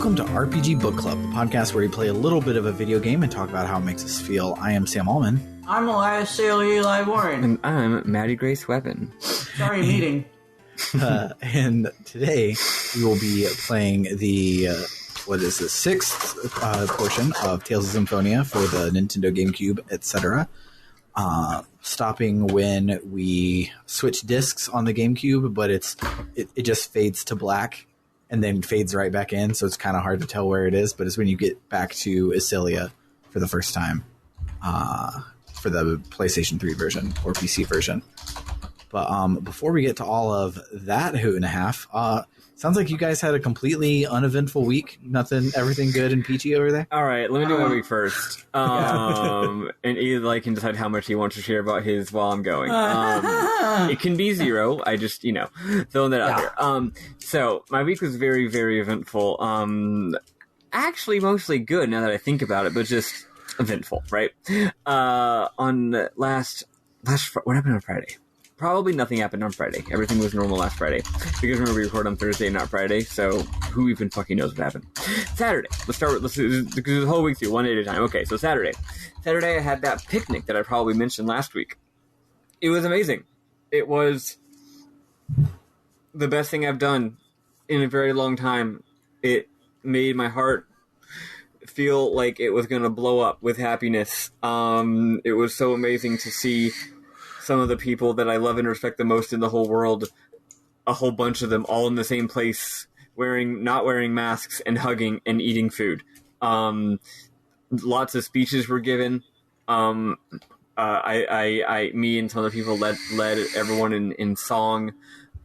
Welcome to RPG Book Club, the podcast where we play a little bit of a video game and talk about how it makes us feel. I am Sam Allman. I'm Iselia Warren. And I'm Maddy Grace Weapon. Sorry, meeting. And today we will be playing the, sixth portion of Tales of Symphonia for the Nintendo Gamecube, etc. Stopping when we switch discs on the Gamecube, but it just fades to black and then fades right back in, so it's kind of hard to tell where it is, but it's when you get back to Iselia for the first time for the PlayStation 3 version or PC version. But before we get to all of that hoot and a half, sounds like you guys had a completely uneventful week. Everything good and peachy over there? All right, let me do my week first. And either can decide how much he wants to share about his while I'm going. It can be 0. I just, throwing that out there. So my week was very, very eventful. Actually, mostly good now that I think about it, but just eventful, right? On what happened on Friday? Probably nothing happened on Friday. Everything was normal last Friday. Because remember, we record on Thursday, not Friday, so who even fucking knows what happened? Saturday. Let's do the whole week through, one day at a time. Okay, so Saturday. Saturday, I had that picnic that I probably mentioned last week. It was amazing. It was the best thing I've done in a very long time. It made my heart feel like it was going to blow up with happiness. It was so amazing to see some of the people that I love and respect the most in the whole world, a whole bunch of them all in the same place, not wearing masks and hugging and eating food. Lots of speeches were given. Me and some of the people led everyone in song.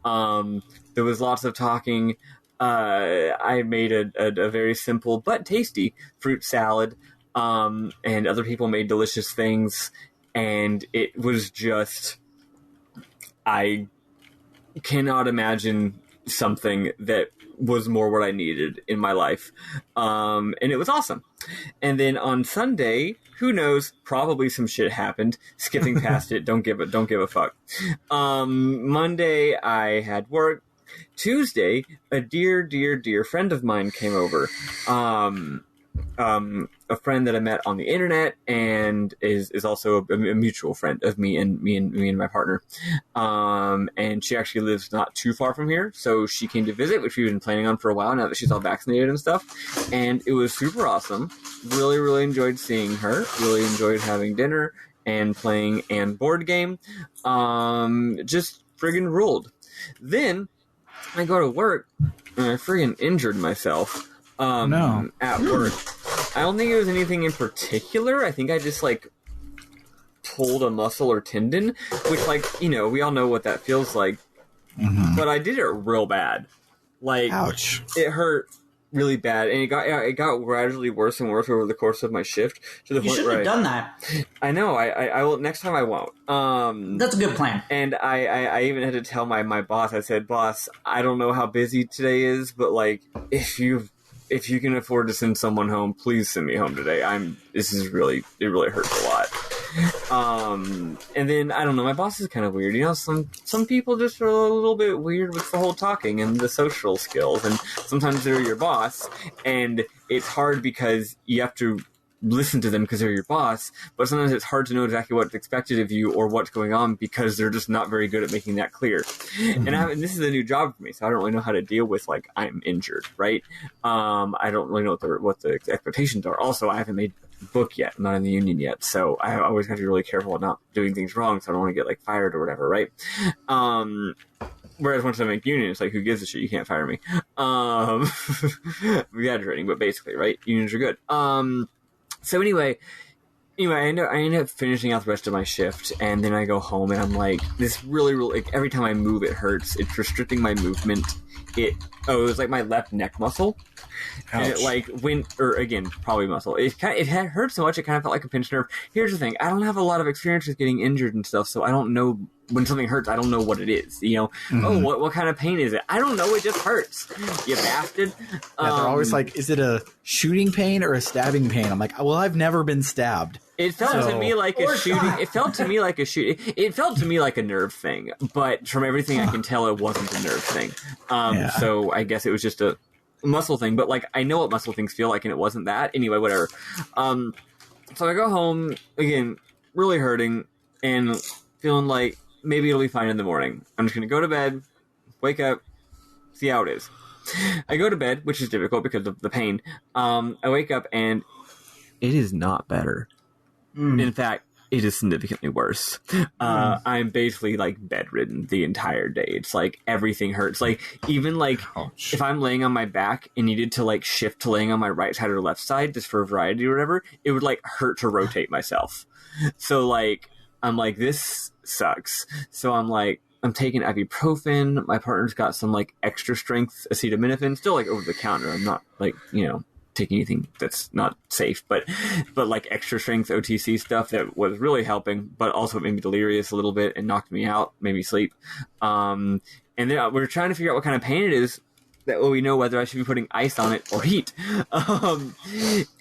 There was lots of talking. I made a very simple but tasty fruit salad. And other people made delicious things. And it was just, I cannot imagine something that was more what I needed in my life. And it was awesome. And then on Sunday, who knows, probably some shit happened. Skipping past it, don't give a fuck. Monday, I had work. Tuesday, a dear friend of mine came over. A friend that I met on the internet and is also a mutual friend of me and my partner. And she actually lives not too far from here, so she came to visit, which we've been planning on for a while now that she's all vaccinated and stuff. And it was super awesome. Really, really enjoyed seeing her. Really enjoyed having dinner and playing an board game. Just friggin' ruled. Then I go to work and I friggin' injured myself. At work. I don't think it was anything in particular. I think I just, pulled a muscle or tendon, which, we all know what that feels like. Mm-hmm. But I did it real bad. Ouch. It hurt really bad, and it got gradually worse and worse over the course of my shift, to the you point where have done that. I know. I will. Next time I won't. That's a good plan. And I even had to tell my boss. I said, "Boss, I don't know how busy today is, but if you can afford to send someone home, please send me home today. It really hurts a lot." And then, I don't know, my boss is kind of weird. Some people just are a little bit weird with the whole talking and the social skills. And sometimes they're your boss, and it's hard because you have to listen to them because they're your boss, but sometimes it's hard to know exactly what's expected of you or what's going on because they're just not very good at making that clear. Mm-hmm. And this is a new job for me, so I don't really know how to deal with, I'm injured, right? I don't really know what the expectations are. Also, I haven't made a book yet. I'm not in the union yet, so I always have to be really careful about not doing things wrong, so I don't want to get, fired or whatever, right? Whereas once I make union, it's who gives a shit? You can't fire me. I'm exaggerating, but basically, right? Unions are good. So anyway, I end up finishing out the rest of my shift, and then I go home, and I'm this really, every time I move, it hurts. It's restricting my movement. It was my left neck muscle. Ouch. And it again, probably muscle. It had hurt so much, it kind of felt like a pinched nerve. Here's the thing, I don't have a lot of experience with getting injured and stuff, so I don't know when something hurts, I don't know what it is. Mm-hmm. Oh, what kind of pain is it? I don't know, it just hurts. You bastard. Yeah, they're always is it a shooting pain or a stabbing pain? I'm well, I've never been stabbed. It felt to me like a shooting. It felt to me like a shoot. It felt to me like a nerve thing, but from everything I can tell, it wasn't a nerve thing. So I guess it was just a muscle thing, but like I know what muscle things feel like, and it wasn't that. Anyway, whatever. So I go home again, really hurting and feeling like maybe it'll be fine in the morning. I'm just gonna go to bed, wake up, see how it is. I go to bed, which is difficult because of the pain. I wake up and it is not better. In fact, it is significantly worse. I'm basically like bedridden the entire day. It's like everything hurts. Like even like if I'm laying on my back and needed to like shift to laying on my right side or left side just for variety or whatever, it would like hurt to rotate myself. So like I'm like, this sucks. So I'm taking ibuprofen. My partner's got some like extra strength acetaminophen, still like over the counter. I'm not like, taking anything that's not safe, but like extra strength OTC stuff that was really helping, but also made me delirious a little bit and knocked me out, made me sleep. And then we're trying to figure out what kind of pain it is, that way we know whether I should be putting ice on it or heat.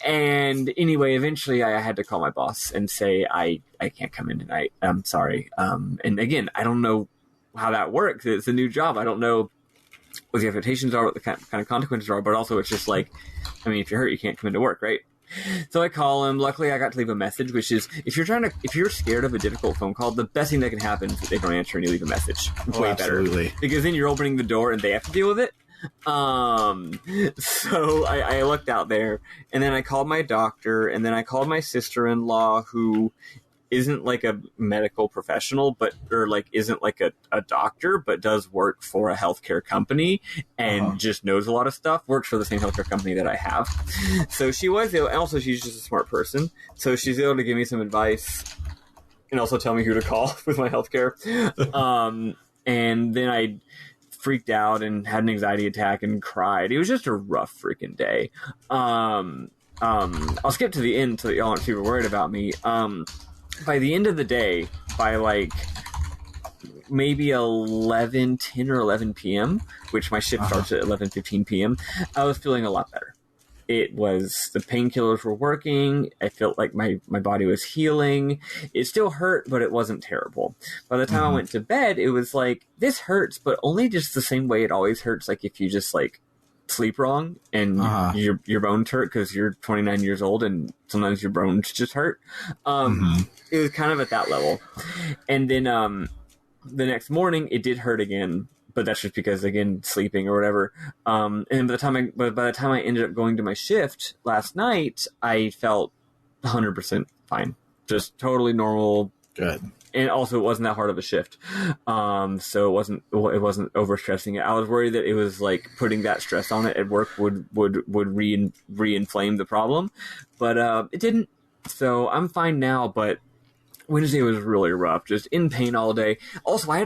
And anyway, eventually I had to call my boss and say, I can't come in tonight. I'm sorry. And again, I don't know how that works. It's a new job. I don't know what the expectations are, what the kind of consequences are, but also it's just like, I mean, if you're hurt, you can't come into work, right? So I call him. Luckily, I got to leave a message, which is, if you're scared of a difficult phone call, the best thing that can happen is that they don't answer and you leave a message. Way absolutely. Better. Because then you're opening the door and they have to deal with it. So I looked out there, and then I called my doctor, and then I called my sister-in-law, who isn't like a medical professional, or like isn't like a doctor, but does work for a healthcare company and just knows a lot of stuff, works for the same healthcare company that I have. So she was able, and also she's just a smart person. So she's able to give me some advice and also tell me who to call with my healthcare. And then I freaked out and had an anxiety attack and cried. It was just a rough freaking day. I'll skip to the end so that y'all aren't super worried about me. By the end of the day, by like maybe 10 or 11 p.m., which my shift starts at 11:15 p.m., I was feeling a lot better. It was, the painkillers were working. I felt like my body was healing. It still hurt, but it wasn't terrible. By the time I went to bed, it was like, this hurts, but only just the same way it always hurts. Like if you just like sleep wrong and your bones hurt because you're 29 years old and sometimes your bones just hurt. It was kind of at that level. And then the next morning it did hurt again, but that's just because, again, sleeping or whatever. And by the time I ended up going to my shift last night, I felt 100% fine, just totally normal. Good. And also, it wasn't that hard of a shift, so it wasn't overstressing it. I was worried that it was like putting that stress on it at work would re-inflame the problem, but it didn't. So I'm fine now. But Wednesday was really rough, just in pain all day. Also, I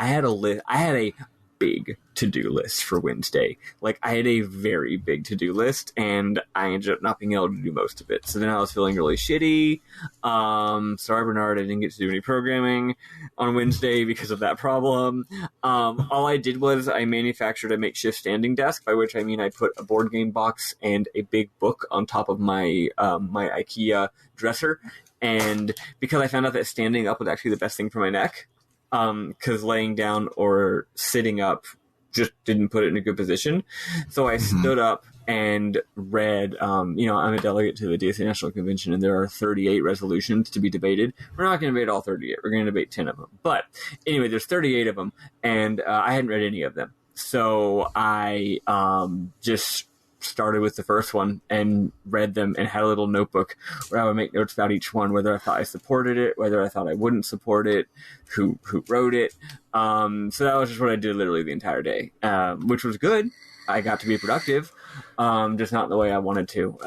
had a big to-do list for Wednesday. Like, I had a very big to-do list, and I ended up not being able to do most of it. So then I was feeling really shitty. Sorry, Bernard, I didn't get to do any programming on Wednesday because of that problem. All I did was I manufactured a makeshift standing desk, by which I mean I put a board game box and a big book on top of my my IKEA dresser. And because I found out that standing up was actually the best thing for my neck, because laying down or sitting up just didn't put it in a good position. So I stood up and read, I'm a delegate to the DSA National Convention, and there are 38 resolutions to be debated. We're not going to debate all 38. We're going to debate 10 of them. But anyway, there's 38 of them, and I hadn't read any of them. So I just started with the first one and read them and had a little notebook where I would make notes about each one, whether I thought I supported it, whether I thought I wouldn't support it, who wrote it. So that was just what I did literally the entire day, which was good. I got to be productive, just not the way I wanted to.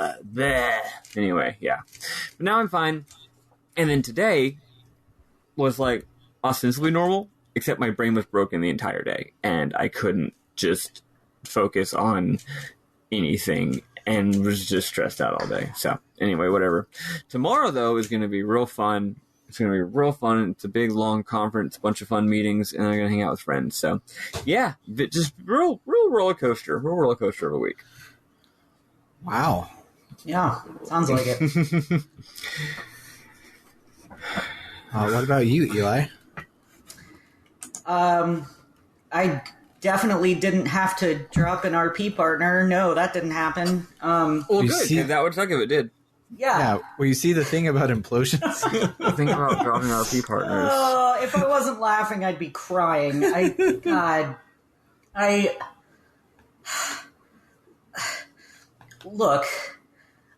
Anyway, yeah. But now I'm fine. And then today was like ostensibly normal, except my brain was broken the entire day and I couldn't just focus on anything and was just stressed out all day. So anyway, whatever. Tomorrow though is going to be real fun. It's going to be real fun. It's a big long conference, bunch of fun meetings, and I'm going to hang out with friends. So yeah, just real roller coaster of a week. Wow. Yeah, sounds like it. What about you, Eli? I definitely didn't have to drop an RP partner. No, that didn't happen. Well, good. That would suck if it did. Yeah. Well, you see the thing about implosions? Think about dropping RP partners. If I wasn't laughing, I'd be crying. Look,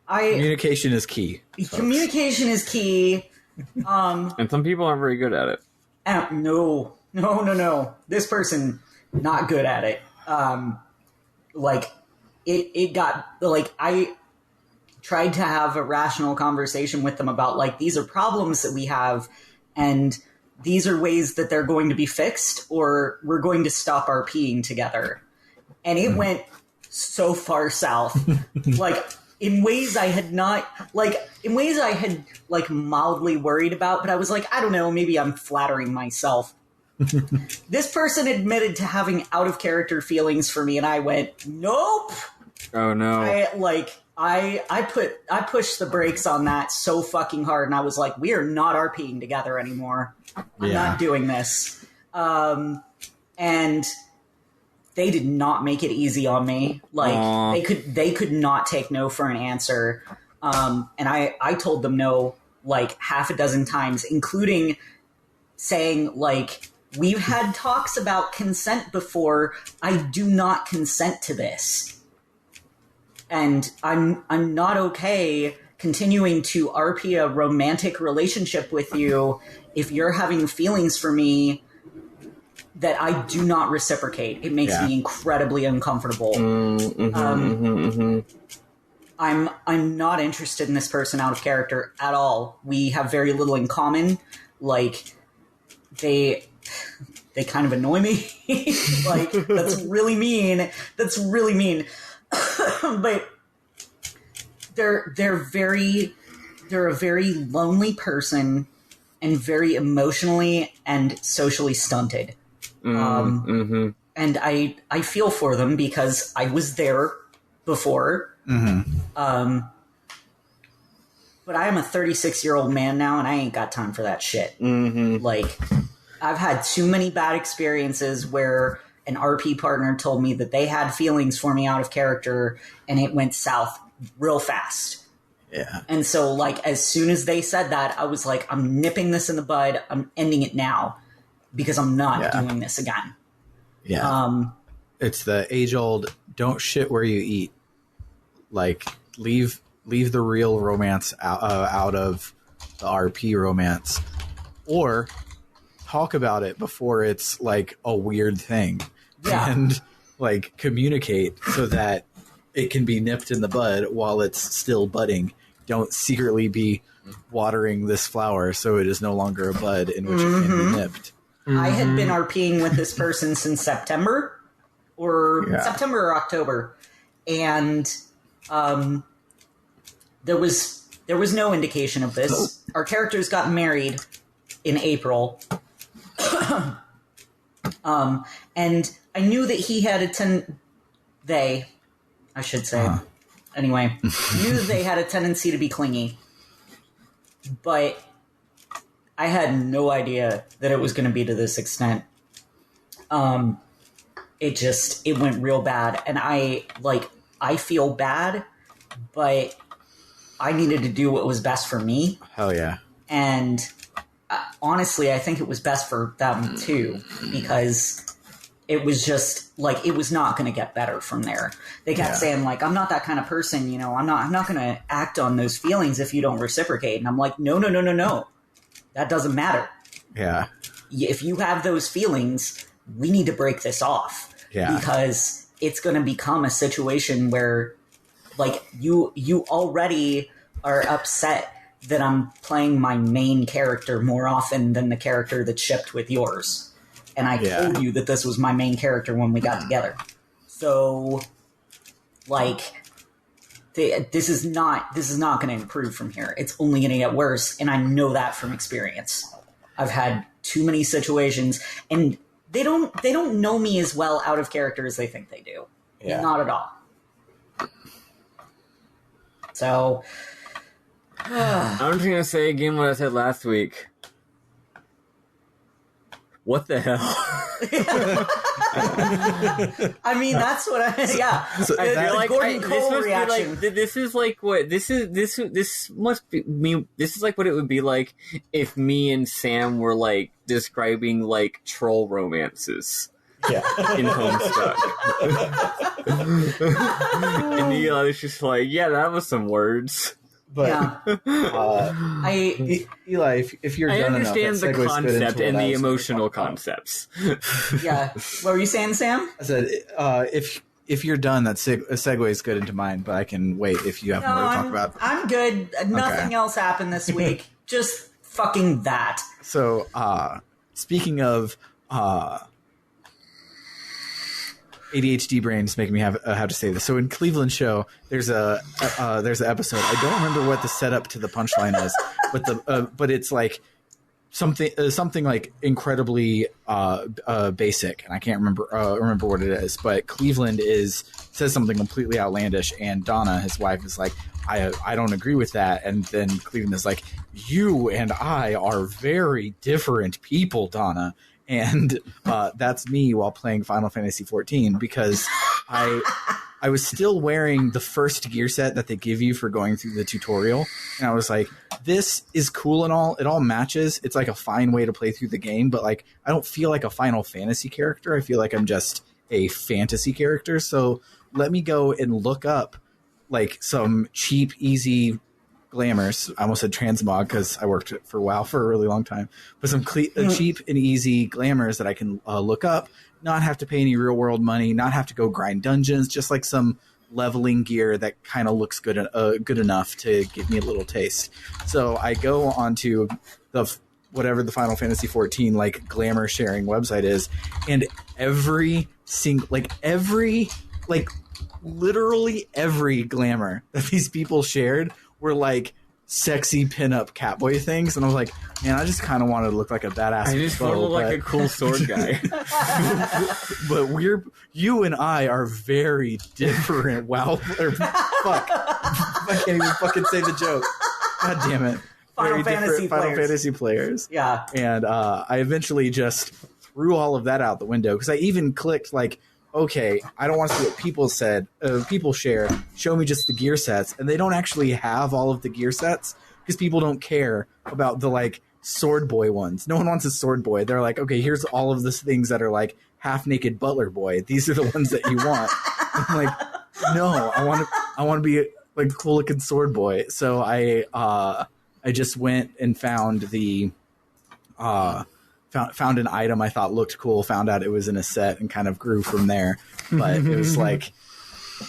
Communication is key. Communication is key. And some people aren't very good at it. No. This person, not good at it. It got, I tried to have a rational conversation with them about, these are problems that we have, and these are ways that they're going to be fixed, or we're going to stop RPing together. And it went so far south. In ways I had not, mildly worried about, but I was like, I don't know, maybe I'm flattering myself. This person admitted to having out-of-character feelings for me, and I went, nope! Oh, no. I pushed the brakes on that so fucking hard, and I was like, we are not RPing together anymore. I'm not doing this. And they did not make it easy on me. They could not take no for an answer. And I told them no, half a dozen times, including saying, we've had talks about consent before. I do not consent to this. And I'm not okay continuing to RP a romantic relationship with you if you're having feelings for me that I do not reciprocate. It makes me incredibly uncomfortable. I'm not interested in this person out of character at all. We have very little in common. They kind of annoy me. That's really mean. But they're a very lonely person and very emotionally and socially stunted. And I feel for them because I was there before. But I am a 36-year-old man now, and I ain't got time for that shit. I've had too many bad experiences where an RP partner told me that they had feelings for me out of character, and it went south real fast. Yeah. And so, as soon as they said that, I was like, I'm nipping this in the bud. I'm ending it now because I'm not doing this again. Yeah. It's the age-old, don't shit where you eat. Leave the real romance out of the RP romance. Or talk about it before it's a weird thing. Yeah. And communicate so that it can be nipped in the bud while it's still budding. Don't secretly be watering this flower so it is no longer a bud in which it can be nipped. I had been RPing with this person since September or October, and there was no indication of this. Our characters got married in April. And I knew that he had Anyway, knew that they had a tendency to be clingy. But I had no idea that it was going to be to this extent. It went real bad. And I feel bad, but I needed to do what was best for me. Hell yeah. And honestly, I think it was best for them too, because it was just it was not going to get better from there. They kept saying I'm not that kind of person, I'm not going to act on those feelings if you don't reciprocate. And I'm like, no, that doesn't matter. Yeah. If you have those feelings, we need to break this off. Yeah. Because it's going to become a situation where you already are upset that I'm playing my main character more often than the character that's shipped with yours. And I told you that this was my main character when we got together. So, this is not going to improve from here. It's only going to get worse, and I know that from experience. I've had too many situations, and they don't know me as well out of character as they think they do. Yeah. Not at all. So, I'm just going to say again what I said last week. What the hell? I mean, that's what yeah. So The like, Gordon Cole reaction. like, this is like what this must be me. This is like what it would be like if me and Sam were like describing like troll romances. Yeah. In Homestuck. And Eli's just like, yeah, that was some words. But Yeah. Eli, if you're I done understand enough, that the segues good into concept what and I the was gonna emotional talk about. concepts. Yeah. What were you saying, Sam? I said, If you're done, that segues good into mine, but I can wait if you have No, more to talk about. I'm good. Nothing else happened this week. Just fucking that. So, speaking of ADHD brains making me have how to say this. So in Cleveland show, there's an episode. I don't remember what the setup to the punchline is, but it's like something like incredibly basic, and I can't remember what it is. But Cleveland says something completely outlandish, and Donna, his wife, is like, I don't agree with that. And then Cleveland is like, you and I are very different people, Donna. And that's me while playing Final Fantasy XIV, because I was still wearing the first gear set that they give you for going through the tutorial. And I was like, this is cool and all. It all matches. It's like a fine way to play through the game. But like, I don't feel like a Final Fantasy character. I feel like I'm just a fantasy character. So let me go and look up like some cheap, easy glamours. I almost said transmog because I worked for WoW for a really long time. But some cheap and easy glamours that I can look up, not have to pay any real world money, not have to go grind dungeons, just like some leveling gear that kind of looks good enough to give me a little taste. So I go onto whatever the Final Fantasy XIV like glamour sharing website is, and literally every glamour that these people shared were like sexy pinup Catboy things, and I was like, man, I just kind of wanted to look like a badass. I just want to look like a cool sword guy. But you and I are very different. Wow, fuck, I can't even fucking say the joke. God damn it. Final Fantasy players. Yeah. And I eventually just threw all of that out the window, because I even clicked like, okay, I don't want to see what people share. Show me just the gear sets. And they don't actually have all of the gear sets, because people don't care about the like sword boy ones. No one wants a sword boy. They're like, okay, here's all of the things that are like half naked butler boy. These are the ones that you want. I'm like, no, I want to be like cool looking sword boy. So I just went and found found an item I thought looked cool, found out it was in a set, and kind of grew from there. But it was like,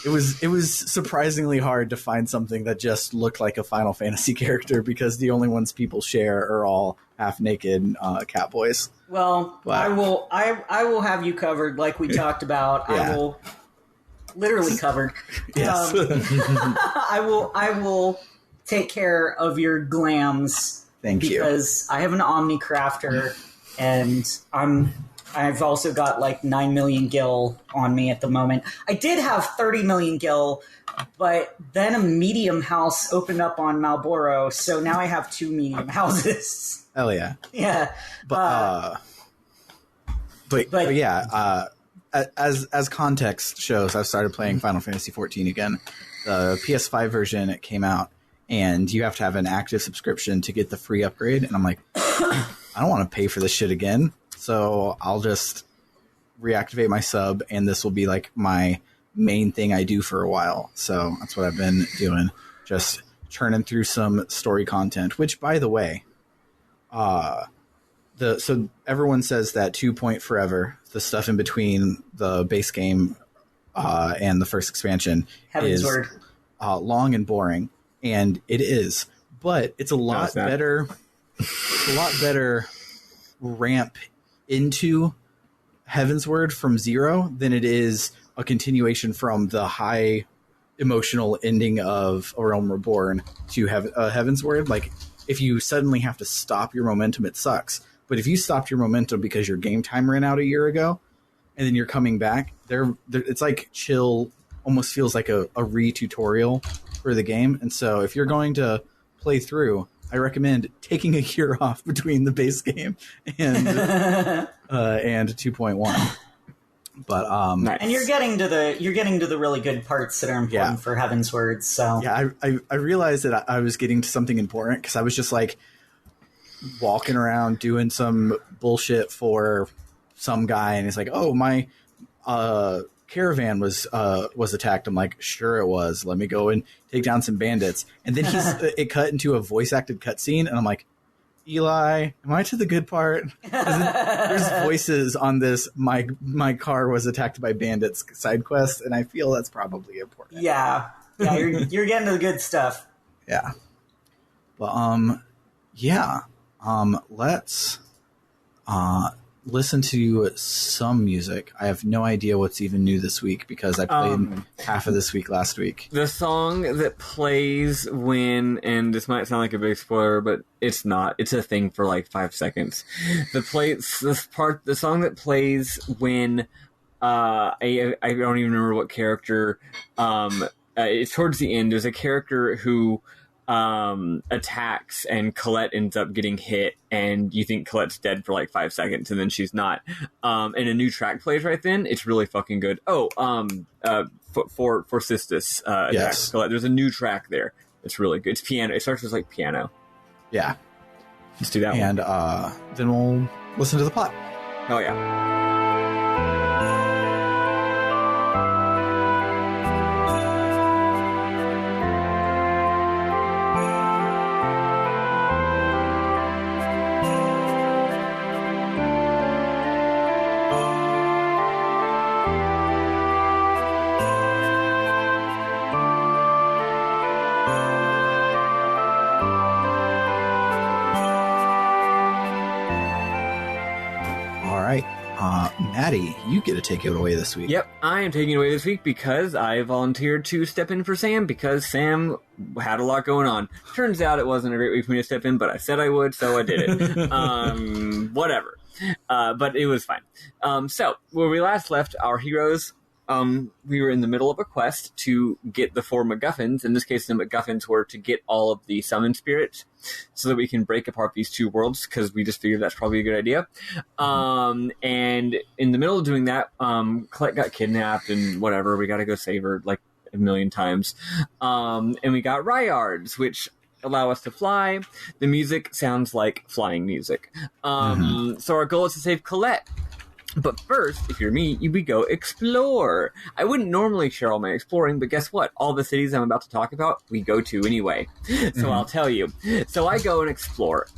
it was surprisingly hard to find something that just looked like a Final Fantasy character, because the only ones people share are all half naked Catboys. Well, But I will have you covered, like we talked about. Yeah. I will literally covered. Yes. I will take care of your glams. Thank you. Because I have an Omni Crafter, and I've also got like 9 million gil on me at the moment. I did have 30 million gil, but then a medium house opened up on Malboro, so now I have 2 medium houses. Hell yeah. Yeah. But yeah, as context shows, I've started playing Final Fantasy XIV again. The PS5 version, it came out, and you have to have an active subscription to get the free upgrade. And I'm like, I don't want to pay for this shit again. So I'll just reactivate my sub, and this will be like my main thing I do for a while. So that's what I've been doing. Just churning through some story content, which, by the way, so everyone says that 2 Forever, the stuff in between the base game and the first expansion, is long and boring. And it is, but it's a lot better. It's a lot better ramp into Heavensward from 0 than it is a continuation from the high emotional ending of A Realm Reborn to Heavensward. Like, if you suddenly have to stop your momentum, it sucks. But if you stopped your momentum because your game time ran out a year ago, and then you're coming back, it's like chill. Almost feels like a re-tutorial for the game. And so if you're going to play through, I recommend taking a year off between the base game and 2.1. But nice. And you're getting to the really good parts that are important for Heaven's Words. So yeah, I realized that I was getting to something important because I was just like walking around doing some bullshit for some guy, and he's like, "Oh, my caravan was attacked." I'm like, "Sure it was. Let me go and take down some bandits." And then it cut into a voice acted cutscene, and I'm like, Eli, am I to the good part? There's voices on this. My car was attacked by bandits side quest, and I feel that's probably important. Yeah, you're getting to the good stuff. Yeah, but let's listen to some music. I have no idea what's even new this week because I played half of this week last week. The song that plays when, and this might sound like a big spoiler, but it's not. It's a thing for like 5 seconds. The song that plays when I don't even remember what character. It's towards the end. There's a character who attacks, and Colette ends up getting hit, and you think Colette's dead for like 5 seconds, and then she's not. And a new track plays right then. It's really fucking good. For Procystus, yes. Colette. There's a new track there. It's really good. It's piano. It starts with like piano. Yeah. Let's do that one. And then we'll listen to the plot. Oh yeah. Maddy, you get to take it away this week. Yep, I am taking it away this week because I volunteered to step in for Sam because Sam had a lot going on. Turns out it wasn't a great week for me to step in, but I said I would, so I did it. Whatever. But it was fine. So, where we last left our heroes, we were in the middle of a quest to get the 4 MacGuffins. In this case, the MacGuffins were to get all of the summon spirits so that we can break apart these 2 worlds, because we just figured that's probably a good idea. And in the middle of doing that, Colette got kidnapped and whatever. We got to go save her like a million times. And we got Ryards, which allow us to fly. The music sounds like flying music. So our goal is to save Colette. But first, if you're me, we go explore. I wouldn't normally share all my exploring, but guess what? All the cities I'm about to talk about, we go to anyway. So I'll tell you. So I go and explore.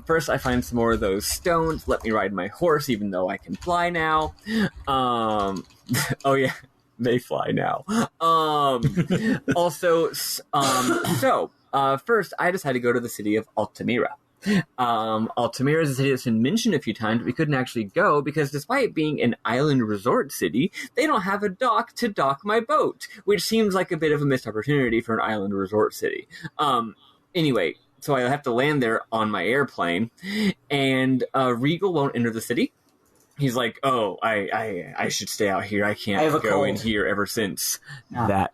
First, I find some more of those stones. Let me ride my horse, even though I can fly now. Oh yeah, they fly now. First, I decided to go to the city of Altamira. Altamira is a city that's been mentioned a few times, but we couldn't actually go because despite being an island resort city, they don't have a dock to dock my boat, which seems like a bit of a missed opportunity for an island resort city. Anyway, so I have to land there on my airplane, and Regal won't enter the city. He's like, "Oh, I should stay out here. I can't go in here ever since that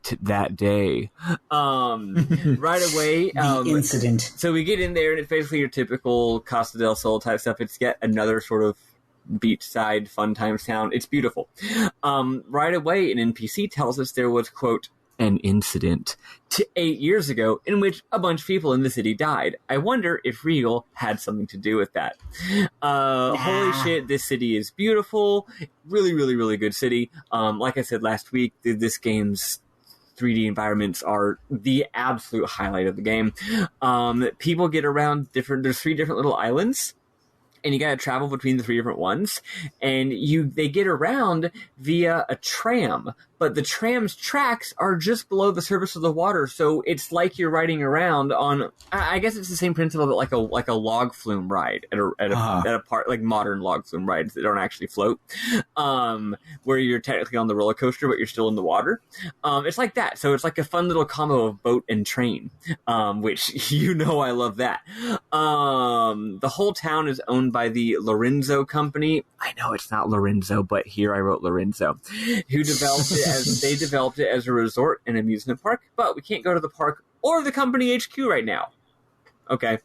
day." Right away, the incident. So we get in there, and it's basically your typical Costa del Sol type stuff. It's yet another sort of beachside fun times town. It's beautiful. Right away, an NPC tells us there was, quote, an incident 8 years ago in which a bunch of people in the city died. I wonder if Regal had something to do with that. Holy shit, this city is beautiful. Really, really, really good city. Like I said last week, this game's 3D environments are the absolute highlight of the game. People get around there's 3 different little islands, and you gotta travel between the 3 different ones, and they get around via a tram, but the tram's tracks are just below the surface of the water, so it's like you're riding around on, I guess it's the same principle that like a log flume ride at a part, like modern log flume rides that don't actually float, where you're technically on the roller coaster, but you're still in the water. It's like that, so it's like a fun little combo of boat and train, which, I love that. The whole town is owned by the Lorenzo company. I know it's not Lorenzo, but here I wrote Lorenzo, who developed it as a resort and amusement park, but we can't go to the park or the company HQ right now. Okay.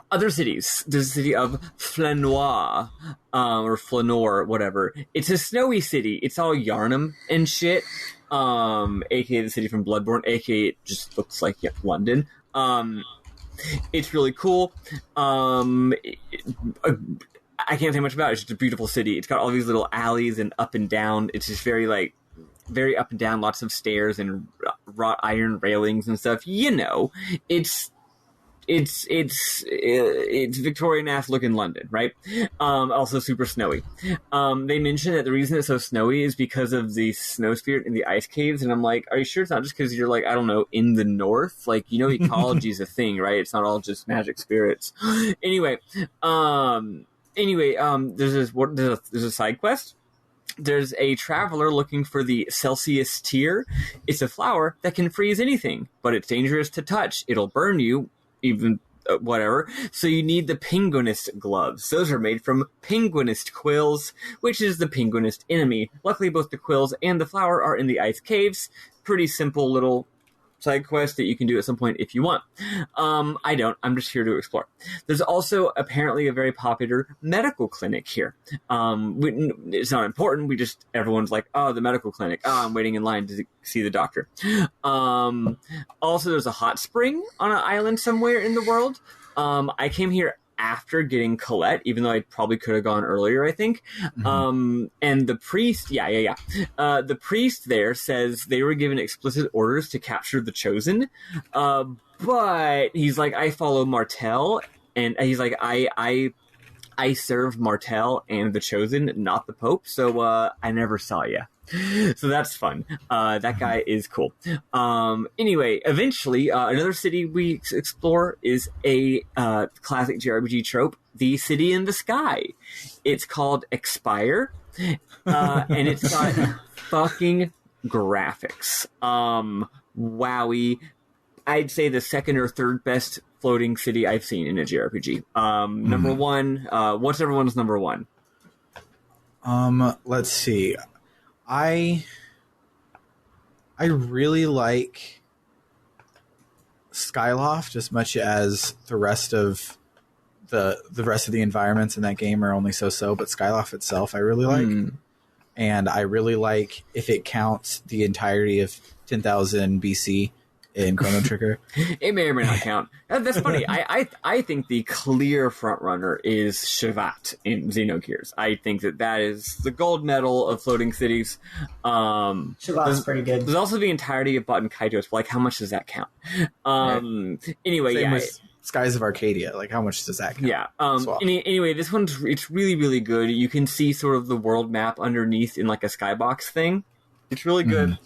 Other cities. There's the city of Flanoir, or Flanoir, whatever. It's a snowy city. It's all Yarnum and shit. AKA the city from Bloodborne, AKA it just looks like London. It's really cool. I can't say much about it. It's just a beautiful city. It's got all these little alleys and up and down. It's just very up and down, lots of stairs and wrought iron railings and stuff. It's Victorian ass looking London, right? Also super snowy. They mentioned that the reason it's so snowy is because of the snow spirit in the ice caves, and I'm like, are you sure it's not just because you're like, I don't know, in the north? Like, ecology is a thing, right? It's not all just magic spirits. Anyway, there's a side quest. There's a traveler looking for the Celsius tear. It's a flower that can freeze anything, but it's dangerous to touch. It'll burn you. Even whatever. So you need the penguinist gloves. Those are made from penguinist quills, which is the penguinist enemy. Luckily, both the quills and the flower are in the ice caves. Pretty simple little side quest that you can do at some point if you want. I don't. I'm just here to explore. There's also apparently a very popular medical clinic here. It's not important. Everyone's like, oh, the medical clinic. Oh, I'm waiting in line to see the doctor. Also, there's a hot spring on an island somewhere in the world. I came here after getting Colette, even though I probably could have gone earlier, I think. And the priest, the priest there says they were given explicit orders to capture the Chosen, but he's like, I follow Martel, and he's like, I serve Martel and the Chosen, not the Pope, so I never saw you. So that's fun. That guy is cool. Anyway, eventually, another city we explore is a classic JRPG trope, the city in the sky. It's called Expire, and it's got fucking graphics. Wowie. I'd say the second or third best floating city I've seen in a JRPG. Number one, what's everyone's number one? Let's see. I really like Skyloft as much as the rest of the environments in that game are only so, but Skyloft itself I really like. And I really like if it counts the entirety of 10,000 BC in Chrono Trigger. It may or may not count. That's funny. I think the clear frontrunner is Shivat in Xenogears. I think that is the gold medal of floating cities. Shivat's pretty good. There's also the entirety of Button Kaitos, but like, how much does that count? Anyway, Same with Skies of Arcadia. Like, how much does that count? Yeah. Anyway, this it's really, really good. You can see sort of the world map underneath in like a skybox thing. It's really good.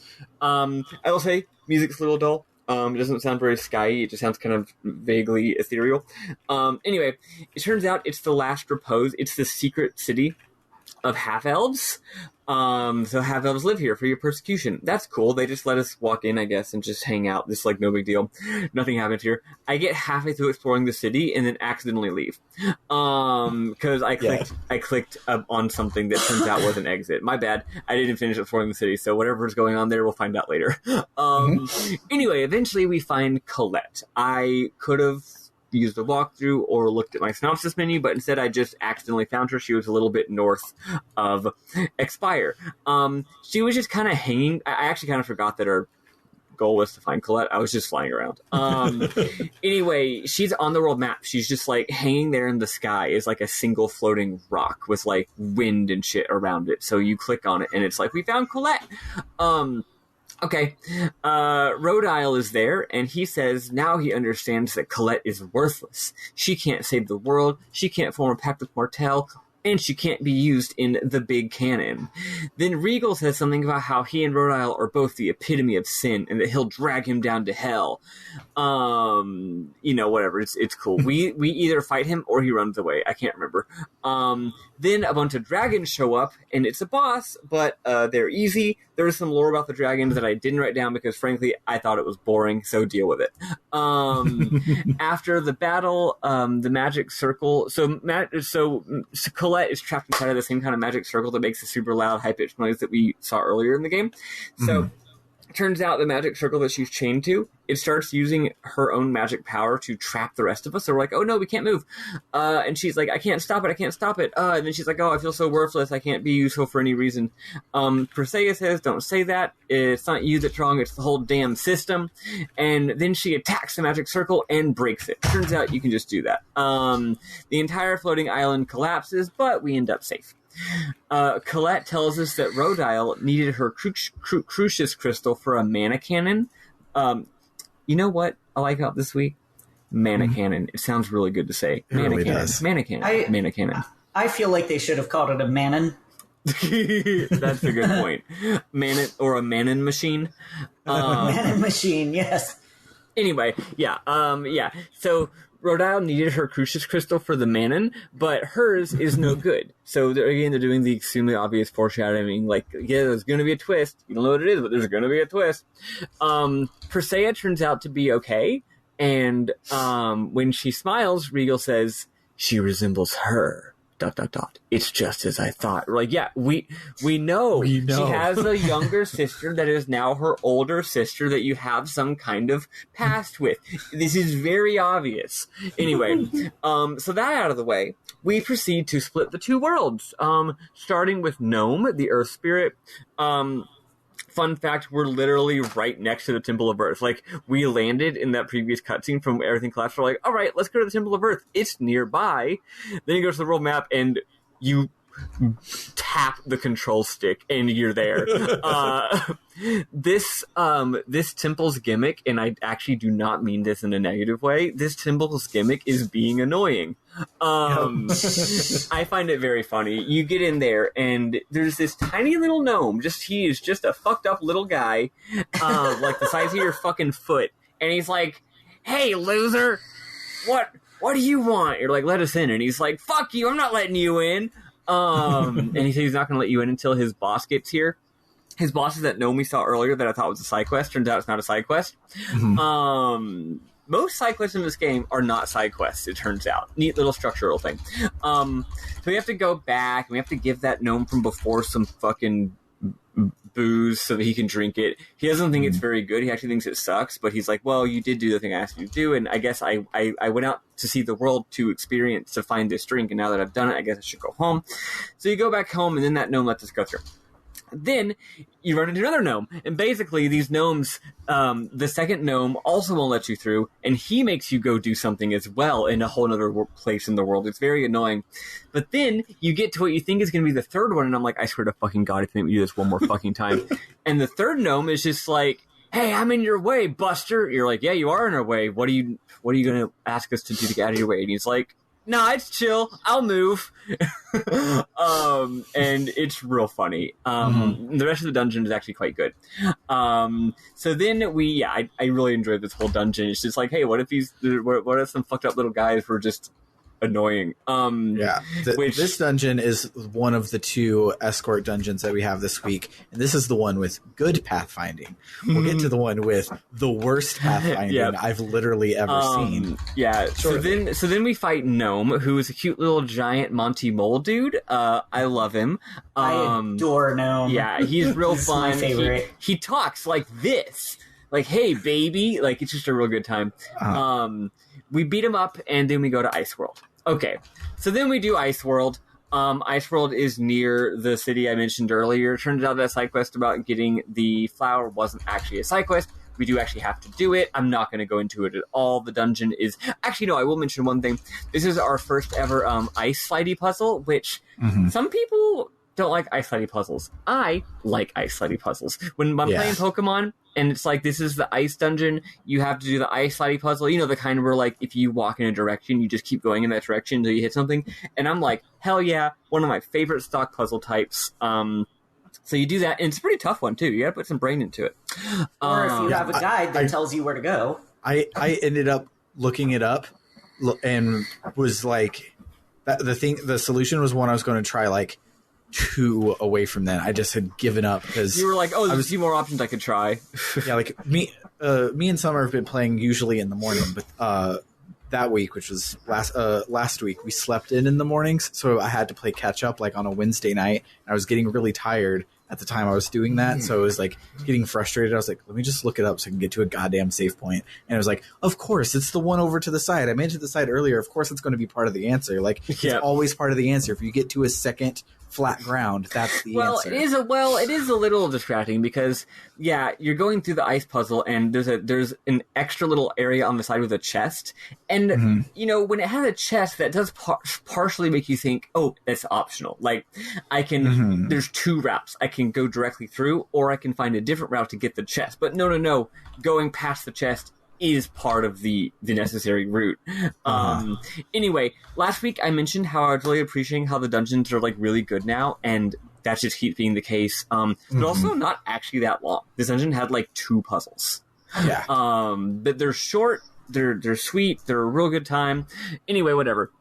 I will say, music's a little dull. It doesn't sound very skyy. It just sounds kind of vaguely ethereal. Anyway, it turns out it's the last repose. It's the secret city of half-elves. So half-elves live here for your persecution. That's cool. They just let us walk in, I guess, and just hang out. This is like no big deal. Nothing happens here. I get halfway through exploring the city and then accidentally leave. Because I clicked on something that turns out was an exit. My bad. I didn't finish exploring the city, so whatever's going on there, we'll find out later. Anyway, eventually we find Colette. I could have used a walkthrough or looked at my synopsis menu, but instead I just accidentally found her. She was a little bit north of Expire. She was just kind of hanging. I actually kind of forgot that our goal was to find Colette. I was just flying around. Anyway, she's on the world map. She's just like hanging there in the sky is like a single floating rock with like wind and shit around it. So you click on it and it's like, we found Colette. Okay, Rodile is there, and he says now he understands that Colette is worthless. She can't save the world, she can't form a pact with Martel, and she can't be used in the big canon. Then Regal says something about how he and Rodile are both the epitome of sin, and that he'll drag him down to hell. Whatever, it's cool. We either fight him or he runs away. I can't remember. Then a bunch of dragons show up, and it's a boss, but they're easy. There's some lore about the dragons that I didn't write down because, frankly, I thought it was boring, so deal with it. After the battle, the magic circle... So Colette is trapped inside of the same kind of magic circle that makes a super loud, high-pitched noise that we saw earlier in the game. So turns out the magic circle that she's chained to, it starts using her own magic power to trap the rest of us. So we're like, oh no, we can't move. And she's like, I can't stop it. And then she's like, oh, I feel so worthless. I can't be useful for any reason. Procystus says, don't say that. It's not you that's wrong. It's the whole damn system. And then she attacks the magic circle and breaks it. Turns out you can just do that. The entire floating island collapses, but we end up safe. Colette tells us that Rodile needed her Crucius crystal for a mana cannon. You know what I like about this week? Mana cannon. It sounds really good to say. It really does. Mana cannon. Mana cannon. I feel like they should have called it a Manon. That's a good point. Manon or a Manon machine. Manon machine, yes. Anyway, yeah. So Rodile needed her Crucius crystal for the Manon, but hers is no good. So they're doing the extremely obvious foreshadowing, like, yeah, there's going to be a twist. You don't know what it is, but there's going to be a twist. Persea turns out to be okay, and when she smiles, Regal says, she resembles her. ... It's just as I thought. We're like, yeah, we know. She has a younger sister that is now her older sister that you have some kind of past with. This is very obvious. Anyway, so that out of the way, we proceed to split the two worlds. Starting with Gnome, the Earth Spirit. Fun fact, we're literally right next to the Temple of Earth. Like, we landed in that previous cutscene from Everything Collapsed. We're like, all right, let's go to the Temple of Earth. It's nearby. Then you go to the world map, and you tap the control stick, and you're there. This temple's gimmick, and I actually do not mean this in a negative way, this temple's gimmick is being annoying. I find it very funny. You get in there, and there's this tiny little gnome. He is just a fucked up little guy, like the size of your fucking foot. And he's like, "Hey, loser, what do you want?" You're like, "Let us in." And he's like, "Fuck you! I'm not letting you in." And he said he's not going to let you in until his boss gets here. His boss is that gnome we saw earlier that I thought was a side quest. Turns out it's not a side quest. Mm-hmm. Most side quests in this game are not side quests, it turns out. Neat little structural thing. So we have to go back, and we have to give that gnome from before some fucking booze so that he can drink it. He doesn't think it's very good. He actually thinks it sucks, but he's like, well, you did do the thing I asked you to do, and I guess I went out to see the world to find this drink, and now that I've done it, I guess I should go home. So you go back home, and then that gnome lets us go through. Then you run into another gnome, and basically these gnomes, the second gnome also won't let you through, and he makes you go do something as well in a whole other place in the world. It's very annoying. But then you get to what you think is going to be the third one, and I'm like, I swear to fucking God, if you make me do this one more fucking time. And the third gnome is just like, hey, I'm in your way, Buster. You're like, yeah, you are in our way. What are you going to ask us to do to get out of your way? And he's like, nah, it's chill. I'll move. And it's real funny. The rest of the dungeon is actually quite good. So then I really enjoyed this whole dungeon. It's just like, hey, what if some fucked up little guys were just annoying? This dungeon is one of the two escort dungeons that we have this week, and this is the one with good pathfinding. We'll get to the one with the worst pathfinding I've literally ever seen. So then we fight Gnome, who is a cute little giant Monty Mole dude. I love him. I adore Gnome. Yeah, he's real fun. My favorite. He talks like this, like, hey baby, like, it's just a real good time. We beat him up, and then we go to Ice World. Okay, so then we do Ice World. Ice World is near the city I mentioned earlier. Turns out that side quest about getting the flower wasn't actually a side quest. We do actually have to do it. I'm not going to go into it at all. The dungeon is... Actually, no, I will mention one thing. This is our first ever ice slidey puzzle, which some people don't like ice slidey puzzles. I like ice slidey puzzles. When I'm playing Pokemon... And it's like, this is the ice dungeon. You have to do the ice slidey puzzle. You know, the kind where, like, if you walk in a direction, you just keep going in that direction until you hit something. And I'm like, hell yeah, one of my favorite stock puzzle types. So you do that, and it's a pretty tough one, too. You gotta put some brain into it. Or if you have a guide that tells you where to go. I ended up looking it up and was like, the solution was one I was going to try, like, 2 away from that. I just had given up because you were like, oh, there's a few more options I could try. Yeah, like me and Summer have been playing usually in the morning, but that week, which was last week, we slept in the mornings, so I had to play catch up like on a Wednesday night. I was getting really tired. at the time I was doing that. So I was like getting frustrated. I was like, let me just look it up so I can get to a goddamn save point. And I was like, of course, it's the one over to the side. I made it to the side earlier. Of course, it's going to be part of the answer. Like, it's always part of the answer. If you get to a second flat ground, that's the answer. It is a little distracting because you're going through the ice puzzle and there's an extra little area on the side with a chest, and when it has a chest, that does partially make you think, oh, it's optional. Like, I can there's two routes. I can go directly through, or I can find a different route to get the chest. But no, going past the chest is part of the necessary route. Anyway, last week I mentioned how I was really appreciating how the dungeons are like really good now, and that just keeps being the case. But also not actually that long. This dungeon had like 2 puzzles. Yeah. But they're short, they're sweet, they're a real good time. Anyway, whatever.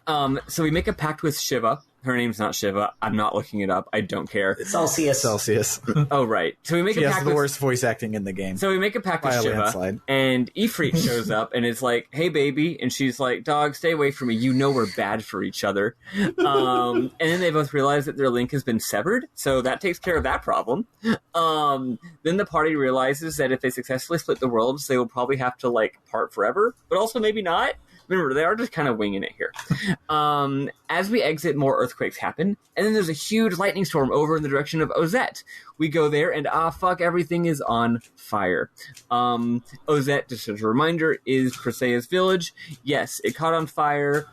So we make a pact with Shiva. Her name's not Shiva. I'm not looking it up. I don't care. It's Celsius. Oh, right. So we make a pact with... the worst voice acting in the game. So we make a pact with Shiva, landslide. And Ifrit shows up and is like, hey, baby. And she's like, dog, stay away from me. You know we're bad for each other. And then they both realize that their link has been severed, so that takes care of that problem. Then the party realizes that if they successfully split the worlds, they will probably have to, like, part forever, but also maybe not. Remember, they are just kind of winging it here. As we exit, more earthquakes happen, and then there's a huge lightning storm over in the direction of Ozette. We go there, and everything is on fire. Ozette, just as a reminder, is Perseia's village. Yes, it caught on fire.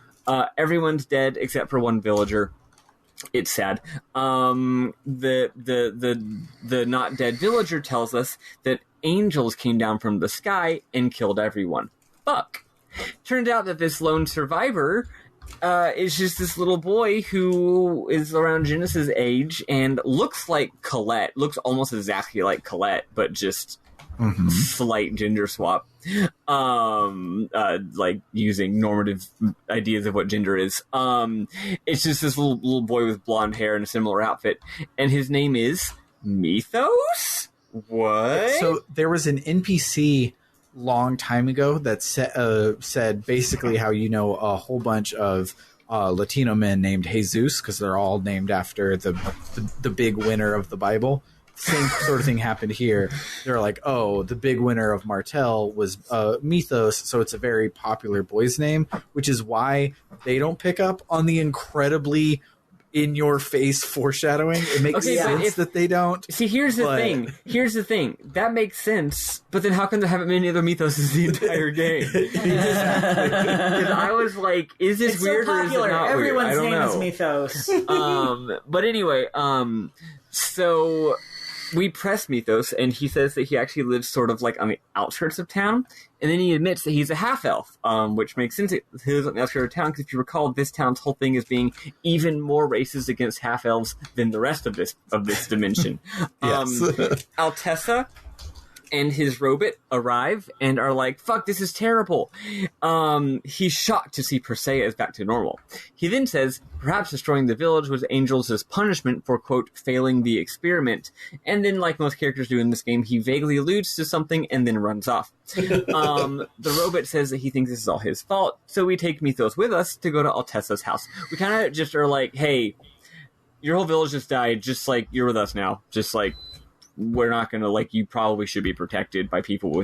Everyone's dead except for one villager. It's sad. The not dead villager tells us that angels came down from the sky and killed everyone. Fuck. Turned out that this lone survivor is just this little boy who is around Genesis' age and looks like Colette. Looks almost exactly like Colette, but just slight gender swap. Like using normative ideas of what gender is. It's just this little boy with blonde hair and a similar outfit, and his name is Mythos? What? So there was an NPC long time ago that said basically how a whole bunch of Latino men named Jesus, because they're all named after the big winner of the Bible. Same sort of thing happened here. They're like, oh, the big winner of Martell was Mythos, so it's a very popular boy's name, which is why they don't pick up on the incredibly in-your-face foreshadowing. It makes sense that they don't. See, here's the thing. That makes sense, but then how come there haven't been any other Mythoses the entire game? Because I was like, is this weird or is it not Everyone's weird? name is Mythos. But anyway, so we press Mythos, and he says that he actually lives sort of like on the outskirts of town, and then he admits that he's a half-elf, which makes sense. He lives on the outskirts of town, because if you recall, this town's whole thing is being even more racist against half-elves than the rest of this dimension. Altessa and his robot arrive and are like, fuck, this is terrible. He's shocked to see Perseia is back to normal. He then says, perhaps destroying the village was Angels' punishment for, quote, failing the experiment. And then, like most characters do in this game, he vaguely alludes to something and then runs off. The robot says that he thinks this is all his fault, so we take Mythos with us to go to Altessa's house. We kind of just are like, hey, your whole village just died, just like, you're with us now. Just like, we're not going to, like, you probably should be protected by people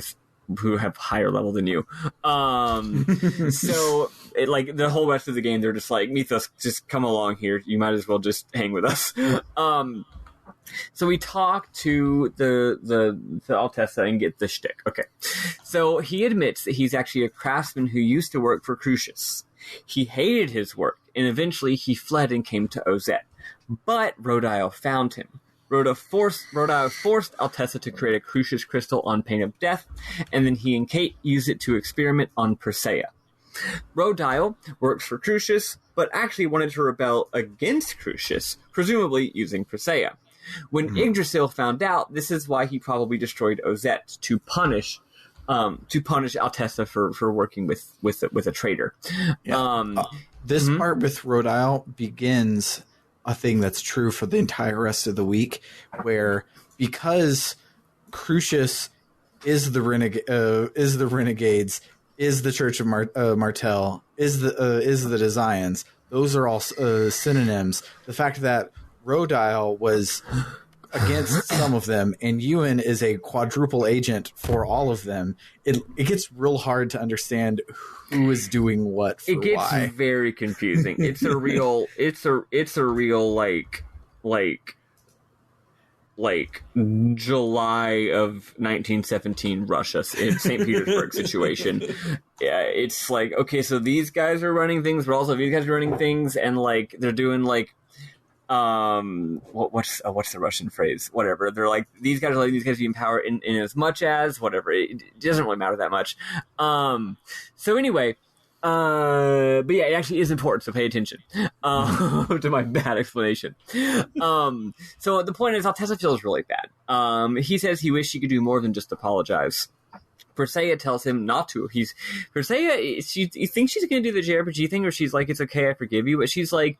who have higher level than you. So, the whole rest of the game, they're just like, Mythos, just come along here. You might as well just hang with us. So we talk to the Altessa and get the shtick. Okay. So he admits that he's actually a craftsman who used to work for Crucius. He hated his work, and eventually he fled and came to Ozette. But Rodile found him. Rodile forced Altessa to create a Crucius crystal on pain of death, and then he and Kate used it to experiment on Perseia. Rodile works for Crucius, but actually wanted to rebel against Crucius, presumably using Perseia. When Yggdrasil found out, this is why he probably destroyed Ozette, to punish Altessa for working with a traitor. Yeah. This part with Rodile begins a thing that's true for the entire rest of the week, where because Crucius is the Renegades, is the Church of Martell, is the Desians, those are all synonyms. The fact that Rodile was against some of them, and Ewan is a quadruple agent for all of them, it gets real hard to understand who is doing what for it gets why. very confusing. It's a real like July of 1917 Russia in St. Petersburg situation. Yeah, it's like, okay, so these guys are running things, but also these guys are running things, and like they're doing like what's the Russian phrase? Whatever. They're like, these guys are letting these guys be in power in as much as whatever. It doesn't really matter that much. So anyway, but yeah, it actually is important, so pay attention to my bad explanation. So the point is, Altessa feels really bad. He says he wished he could do more than just apologize. Persea tells him not to. Persea, she thinks she's going to do the JRPG thing, or she's like, it's okay, I forgive you, but she's like,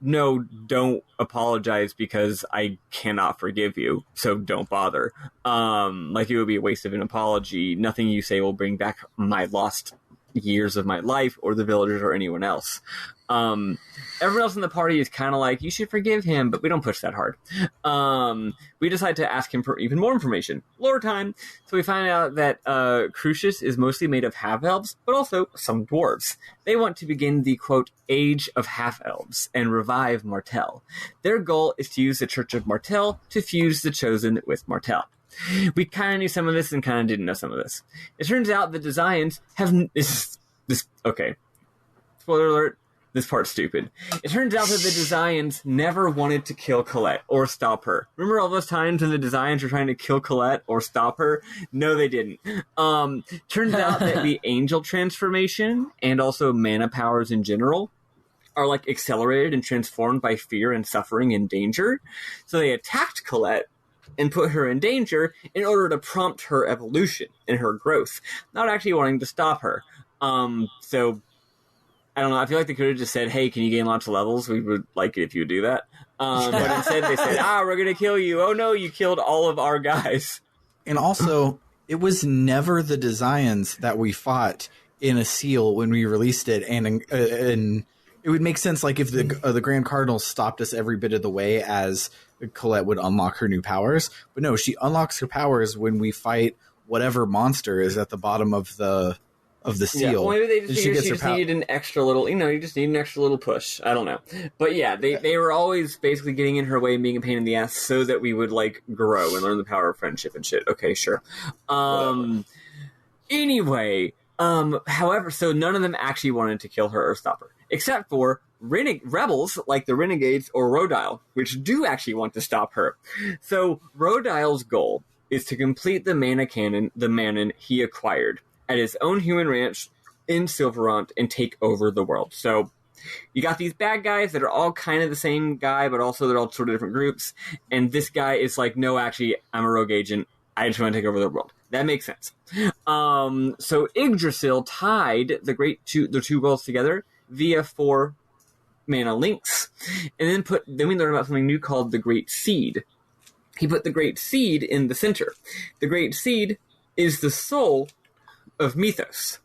no, don't apologize because I cannot forgive you, so don't bother. Like, it would be a waste of an apology. Nothing you say will bring back my lost years of my life or the villagers or anyone else. Everyone else in the party is kind of like, you should forgive him, but we don't push that hard. We decide to ask him for even more information. Lore time. So we find out that Crucius is mostly made of half-elves, but also some dwarves. They want to begin the, quote, Age of Half-Elves and revive Martel. Their goal is to use the Church of Martel to fuse the Chosen with Martel. We kind of knew some of this and kind of didn't know some of this. It turns out the designs have... Okay. Spoiler alert. This part's stupid. It turns out that the Designs never wanted to kill Colette or stop her. Remember all those times when the Designs were trying to kill Colette or stop her? No, they didn't. Turns out that the Angel transformation and also mana powers in general are like accelerated and transformed by fear and suffering and danger. So they attacked Colette and put her in danger in order to prompt her evolution and her growth, not actually wanting to stop her. So I don't know. I feel like they could have just said, hey, can you gain lots of levels? We would like it if you would do that. But instead they said, we're going to kill you. Oh, no, you killed all of our guys. And also, it was never the Designs that we fought in a seal when we released it. And it would make sense, like, if the Grand Cardinal stopped us every bit of the way as Colette would unlock her new powers. But no, she unlocks her powers when we fight whatever monster is at the bottom of the seal. Yeah, well, maybe they just figured she just needed an extra little, you just need an extra little push. I don't know. But yeah, they were always basically getting in her way and being a pain in the ass so that we would, like, grow and learn the power of friendship and shit. Okay, sure. Anyway, however, so none of them actually wanted to kill her or stop her, except for rebels like the Renegades or Rodile, which do actually want to stop her. So Rodile's goal is to complete the mana cannon, the Manon he acquired at his own human ranch in Silverant and take over the world. So you got these bad guys that are all kind of the same guy, but also they're all sort of different groups. And this guy is like, no, actually, I'm a rogue agent. I just want to take over the world. That makes sense. So Yggdrasil tied the two worlds together via 4 mana links, and then we learned about something new called the Great Seed. He put the Great Seed in the center. The Great Seed is the soul of Mythos.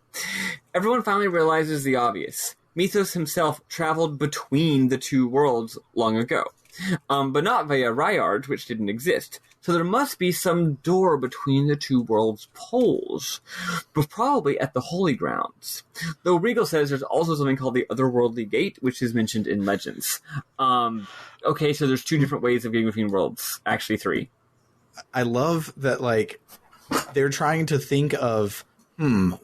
Everyone finally realizes the obvious. Mythos himself traveled between the two worlds long ago, but not via Ryard, which didn't exist. So there must be some door between the two worlds' poles, but probably at the Holy Grounds. Though Regal says there's also something called the Otherworldly Gate, which is mentioned in Legends. Okay, so there's 2 different ways of getting between worlds. Actually, 3. I love that, like, they're trying to think of,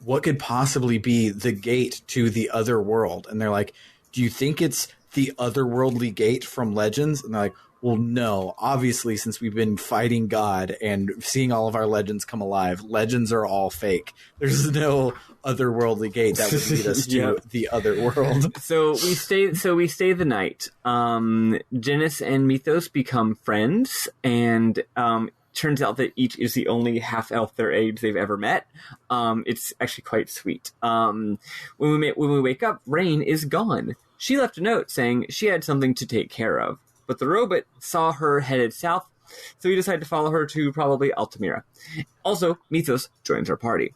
what could possibly be the gate to the other world? And they're like, do you think it's the Otherworldly Gate from Legends? And they're like, well, no. Obviously, since we've been fighting God and seeing all of our legends come alive, legends are all fake. There's no Otherworldly Gate that would lead us to the other world. So we stay the night. Genis and Mythos become friends, and turns out that each is the only half-elf their age they've ever met. It's actually quite sweet. When we wake up, Rain is gone. She left a note saying she had something to take care of, but the robot saw her headed south So we decide to follow her to probably Altamira. Also, Mythos joins our party.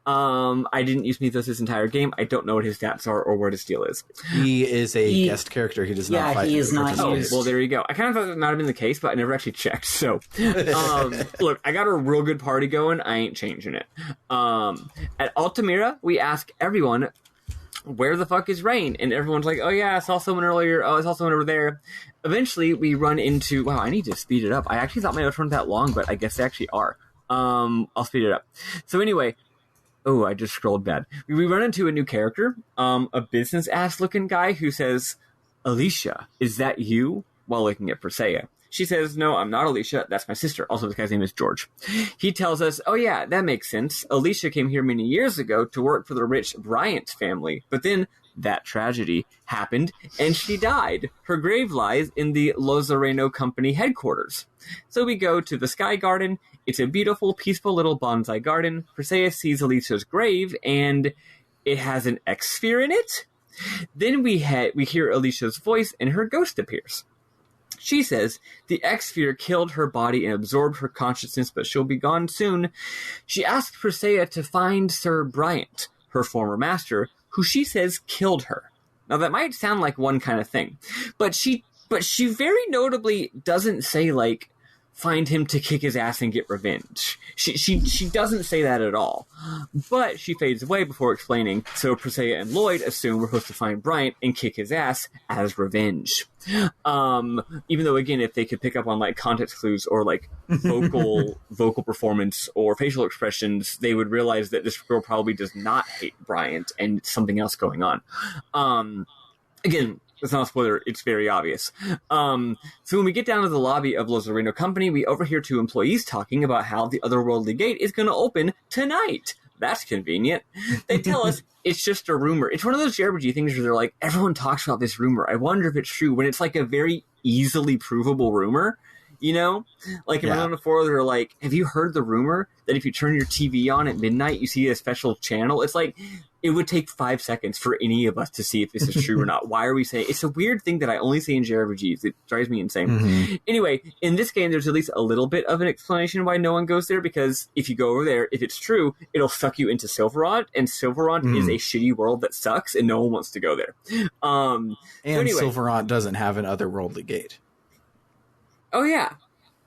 I didn't use Mythos this entire game. I don't know what his stats are or what his deal is. He is a guest character. He does not fight. He is not used. Well, there you go. I kind of thought that might have been the case, but I never actually checked. So, look, I got a real good party going. I ain't changing it. At Altamira, we ask everyone, where the fuck is Rain? And everyone's like, oh yeah, I saw someone earlier. Oh, I saw someone over there. Eventually, we run into... Wow, I need to speed it up. I actually thought my notes weren't that long, but I guess they actually are. I'll speed it up. So anyway... Oh, I just scrolled bad. We run into a new character, a business-ass looking guy who says, Alicia, is that you? While looking at Persea. She says, no, I'm not Alicia. That's my sister. Also, this guy's name is George. He tells us, oh yeah, that makes sense. Alicia came here many years ago to work for the rich Bryant family. But then that tragedy happened, and she died. Her grave lies in the Lozareno Company headquarters. So we go to the Sky Garden. It's a beautiful, peaceful little bonsai garden. Persea sees Alicia's grave, and it has an X-sphere in it. Then we hear Alicia's voice, and her ghost appears. She says the X-sphere killed her body and absorbed her consciousness, but she'll be gone soon. She asks Persea to find Sir Bryant, her former master, who she says killed her. Now that might sound like one kind of thing, but she very notably doesn't say, like, find him to kick his ass and get revenge. She doesn't say that at all. But she fades away before explaining, so Persea and Lloyd assume we're supposed to find Bryant and kick his ass as revenge. Even though, again, if they could pick up on, like, context clues or, like, vocal performance or facial expressions, they would realize that this girl probably does not hate Bryant and something else going on. Again, it's not a spoiler, it's very obvious. So when we get down to the lobby of Lozareno Company, we overhear two employees talking about how the Otherworldly Gate is going to open tonight. That's convenient. They tell us it's just a rumor. It's one of those JRPG things where they're like, everyone talks about this rumor. I wonder if it's true, when it's like a very easily provable rumor. You know? Like, in Persona 4, they're like, have you heard the rumor that if you turn your TV on at midnight, you see a special channel? It's like, it would take 5 seconds for any of us to see if this is true or not. Why are we saying... It's a weird thing that I only see in JRPGs. It drives me insane. Mm-hmm. Anyway, in this game, there's at least a little bit of an explanation why no one goes there, because if you go over there, if it's true, it'll suck you into Silverant, and Silverant is a shitty world that sucks, and no one wants to go there. And anyway, Silverant doesn't have an Otherworldly Gate. Oh, yeah.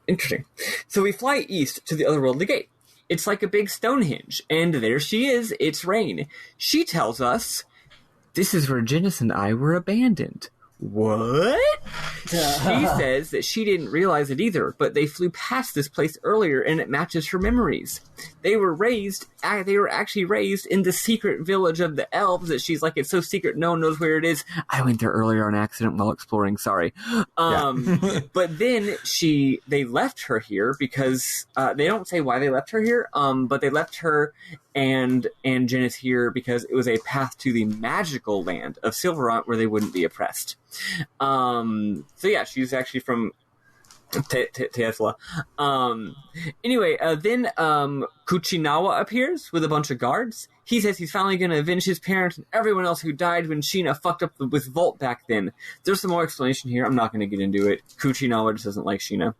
Interesting. So we fly east to the Otherworldly Gate. It's like a big Stonehenge, and there she is. It's Rain. She tells us, this is where Genis and I were abandoned. What? She says that she didn't realize it either, but they flew past this place earlier, and it matches her memories. They were actually raised in the secret village of the elves that she's like, it's so secret, no one knows where it is. I went there earlier on accident while exploring, sorry. But then they left her here because, they don't say why they left her here, but they left her and Genis here because it was a path to the magical land of Silverant where they wouldn't be oppressed. So yeah, she's actually from Tesla. Anyway, then Kuchinawa appears with a bunch of guards. He says he's finally going to avenge his parents and everyone else who died when Sheena fucked up with Volt back then. There's some more explanation here. I'm not going to get into it. Kuchinawa just doesn't like Sheena.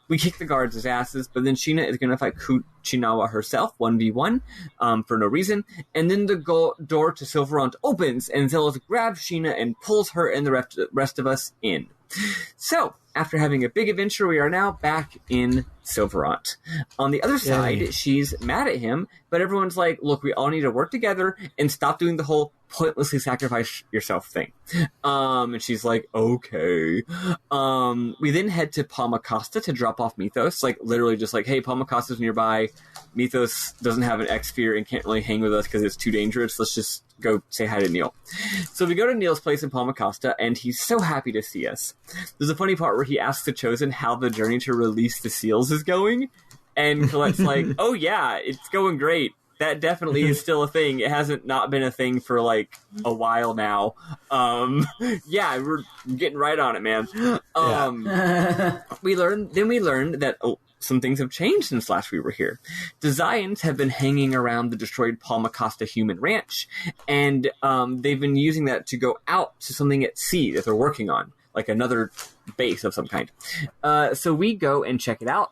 We kick the guards' asses, but then Sheena is going to fight Kuchinawa herself, 1v1, for no reason. And then the door to Silverant opens, and Zelos grabs Sheena and pulls her and the rest of us in. So, after having a big adventure, we are now back in Silverant. On the other side, she's mad at him, but everyone's like, look, we all need to work together and stop doing the whole pointlessly sacrifice yourself thing. And she's like, okay. We then head to Palmacosta to drop off Mythos, like literally just like, hey, Palmacosta's nearby. Mythos doesn't have an X-sphere and can't really hang with us because it's too dangerous. Let's just go say hi to Neil. So we go to Neil's place in Palmacosta, and he's so happy to see us. There's a funny part where he asks the Chosen how the journey to release the seals is going, and Colette's like, oh yeah, it's going great. That definitely is still a thing. It hasn't not been a thing for like a while now. Yeah, we're getting right on it, man. We learned that some things have changed since last we were here. Designs have been hanging around the destroyed Palmacosta human ranch, and they've been using that to go out to something at sea that they're working on. like another base of some kind. So we go and check it out.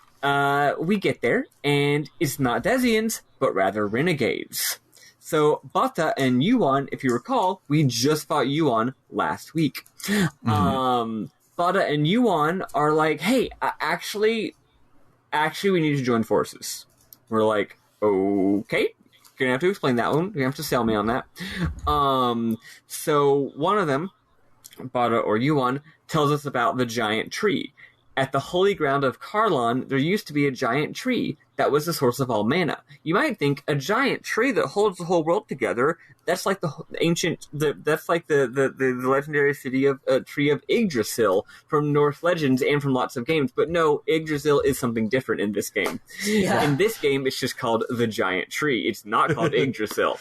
We get there, and it's not Desians, but rather renegades. So Bata and Yuan, if you recall, we just fought Yuan last week. Bata and Yuan are like, hey, actually, we need to join forces. We're like, okay, you're gonna have to explain that one. You have to sell me on that. So one of them, Bata or Yuan, tells us about the giant tree. At the holy ground of Karlon, there used to be a giant tree that was the source of all mana. You might think a giant tree that holds the whole world together. That's like the legendary city of tree of Yggdrasil from Norse legends and from lots of games. But no, Yggdrasil is something different in this game. Yeah. In this game, it's just called the giant tree. It's not called Yggdrasil.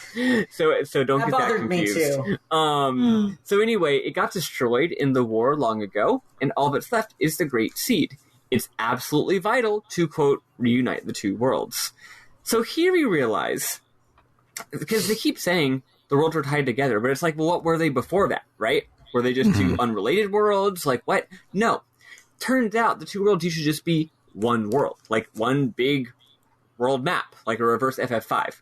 So don't get that confused. Me too. So anyway, it got destroyed in the war long ago, and all that's left is the Great Seed. It's absolutely vital to, quote, reunite the two worlds. So here we realize, because they keep saying the worlds were tied together, but it's like, well, what were they before that, right? Were they just two unrelated worlds? Like, what? No. Turns out the two worlds used to just be one world, like one big world map, like a reverse FF5.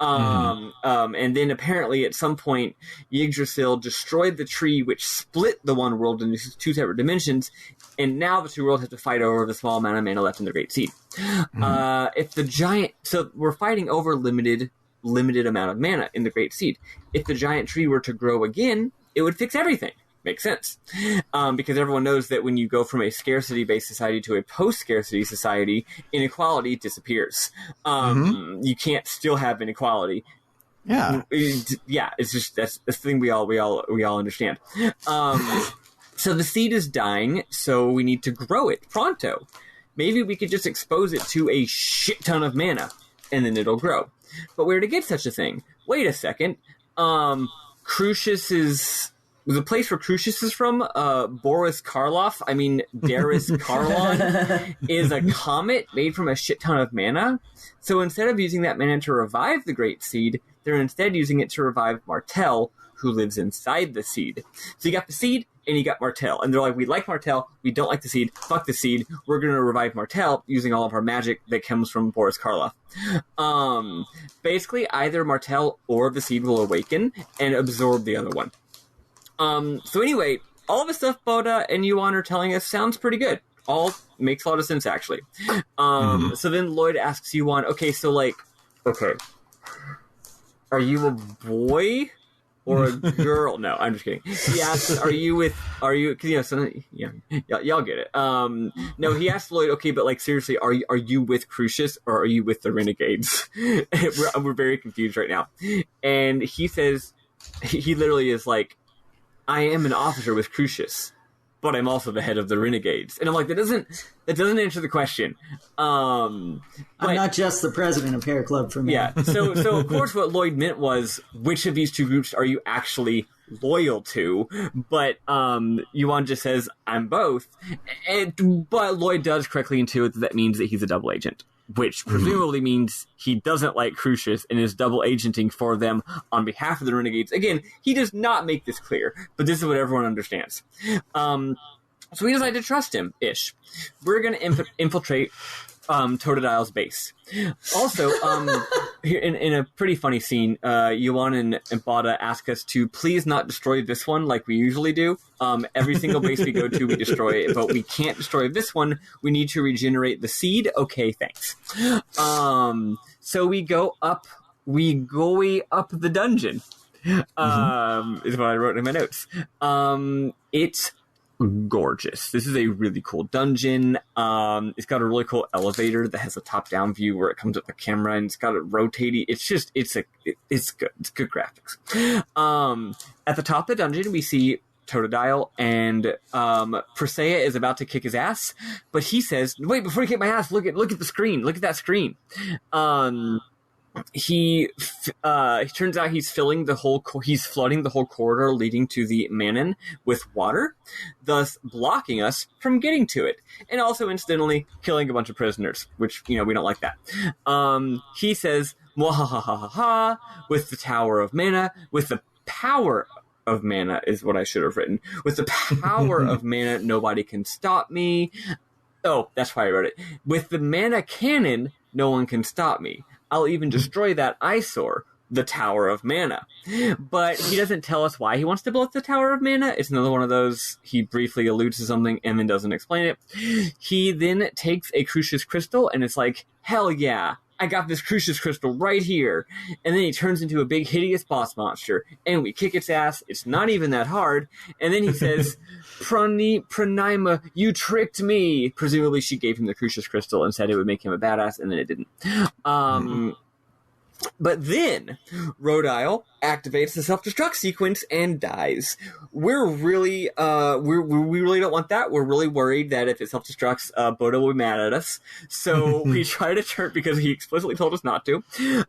And then apparently at some point, Yggdrasil destroyed the tree, which split the one world into two separate dimensions, and now the two worlds have to fight over the small amount of mana left in the Great Seed. So we're fighting over limited amount of mana in the Great Seed. If the giant tree were to grow again, it would fix everything. Makes sense. Because everyone knows that when you go from a scarcity-based society to a post-scarcity society, inequality disappears. You can't still have inequality. Yeah. It's just, that's the thing we all understand. So the seed is dying, so we need to grow it pronto. Maybe we could just expose it to a shit ton of mana, and then it'll grow. But where to get such a thing? Wait a second. Crucius is... The place where Crucius is from, Boris Karloff, Darius Karlon, is a comet made from a shit ton of mana. So instead of using that mana to revive the Great Seed, they're instead using it to revive Martel, who lives inside the seed. So you got the seed, and you got Martel. And they're like, we like Martel, we don't like the seed, fuck the seed, we're going to revive Martel using all of our magic that comes from Boris Karloff. Basically, either Martel or the seed will awaken and absorb the other one. So anyway, all of the stuff Boda and Yuan are telling us sounds pretty good. All makes a lot of sense, actually. So then Lloyd asks Yuan, okay, are you a boy or a girl? No, I'm just kidding. He asks, because, y'all get it. No, he asked Lloyd, okay, but, seriously, are you with Crucius or are you with the Renegades? we're very confused right now. And he says, he literally is like, I am an officer with Crucius, but I'm also the head of the Renegades. And I'm like, that doesn't answer the question. I'm not just the president of Hair Club for me. Yeah. So of course what Lloyd meant was, which of these two groups are you actually loyal to? But Yuan just says, I'm both. But Lloyd does correctly intuit that means that he's a double agent, which presumably means he doesn't like Crucius and is double agenting for them on behalf of the Renegades. Again, he does not make this clear, but this is what everyone understands. So we decided to trust him-ish. We're going to infiltrate Totodile's base. Also, here in a pretty funny scene, Yuan and Bada ask us to please not destroy this one like we usually do. Every single base we go to, we destroy it, but we can't destroy this one. We need to regenerate the seed. Okay, thanks. So we go up the dungeon. Is what I wrote in my notes. It's gorgeous. This is a really cool dungeon. It's got a really cool elevator that has a top-down view where it comes with the camera, and it's got it rotating. It's good. It's good graphics. At the top of the dungeon, we see Totodile, and Persea is about to kick his ass, but he says, "Wait, before you kick my ass, look at the screen. Look at that screen." He turns out he's flooding the whole corridor leading to the Manon with water, thus blocking us from getting to it, and also incidentally killing a bunch of prisoners, which we don't like that. He says, "Mwahahaha," with the Tower of Mana, with the power of mana is what I should have written. With the power of mana, nobody can stop me. Oh, that's why I wrote it. With the mana cannon, no one can stop me. I'll even destroy that eyesore, the Tower of Mana. But he doesn't tell us why he wants to build the Tower of Mana. It's another one of those, he briefly alludes to something and then doesn't explain it. He then takes a Crucius Crystal and it's like, hell yeah, I got this Crucius Crystal right here. And then he turns into a big hideous boss monster and we kick its ass. It's not even that hard. And then he says, Pranima, you tricked me. Presumably she gave him the Crucius Crystal and said it would make him a badass, and then it didn't. But then Rodile activates the self-destruct sequence and dies. We're really, we really don't want that. We're really worried that if it self-destructs, Boda will be mad at us. So we try to turn, because he explicitly told us not to.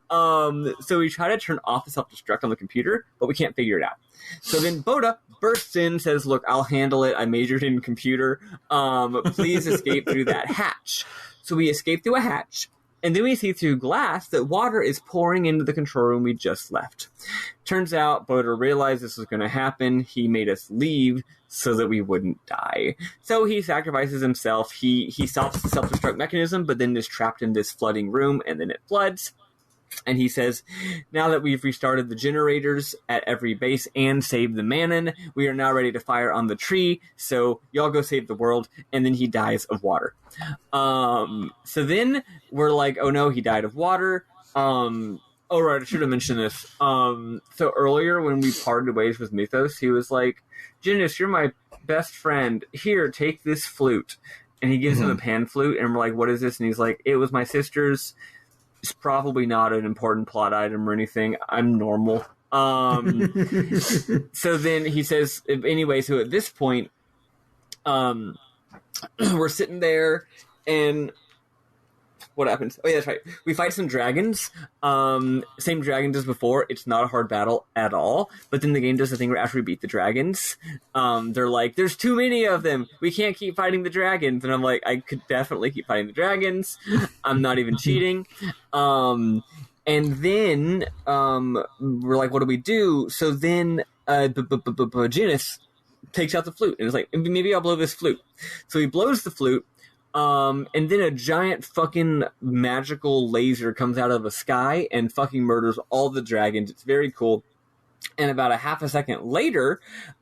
So we try to turn off the self-destruct on the computer, but we can't figure it out. So then Boda bursts in, says, look, I'll handle it. I majored in computer. Please escape through that hatch. So we escape through a hatch. And then we see through glass that water is pouring into the control room we just left. Turns out, Boda realized this was going to happen. He made us leave so that we wouldn't die. So he sacrifices himself. He stops the self-destruct mechanism, but then is trapped in this flooding room, and then it floods. And he says, now that we've restarted the generators at every base and saved the Manon, we are now ready to fire on the tree, so y'all go save the world. And then he dies of water. So then we're like, oh no, he died of water. Oh right, I should have mentioned this. So earlier when we parted ways with Mythos, he was like, Genis, you're my best friend. Here, take this flute. And he gives him a pan flute, and we're like, what is this? And he's like, it was my sister's. It's probably not an important plot item or anything. I'm normal. So then he says, anyway, so at this point, we're sitting there, and what happens? Oh, yeah, that's right. We fight some dragons. Same dragons as before. It's not a hard battle at all. But then the game does the thing where after we beat the dragons, they're like, there's too many of them. We can't keep fighting the dragons. And I'm like, I could definitely keep fighting the dragons. I'm not even cheating. And then we're like, what do we do? So then Genis takes out the flute. And it's like, maybe I'll blow this flute. So he blows the flute. And then a giant fucking magical laser comes out of the sky and fucking murders all the dragons. It's very cool. And about a half a second later,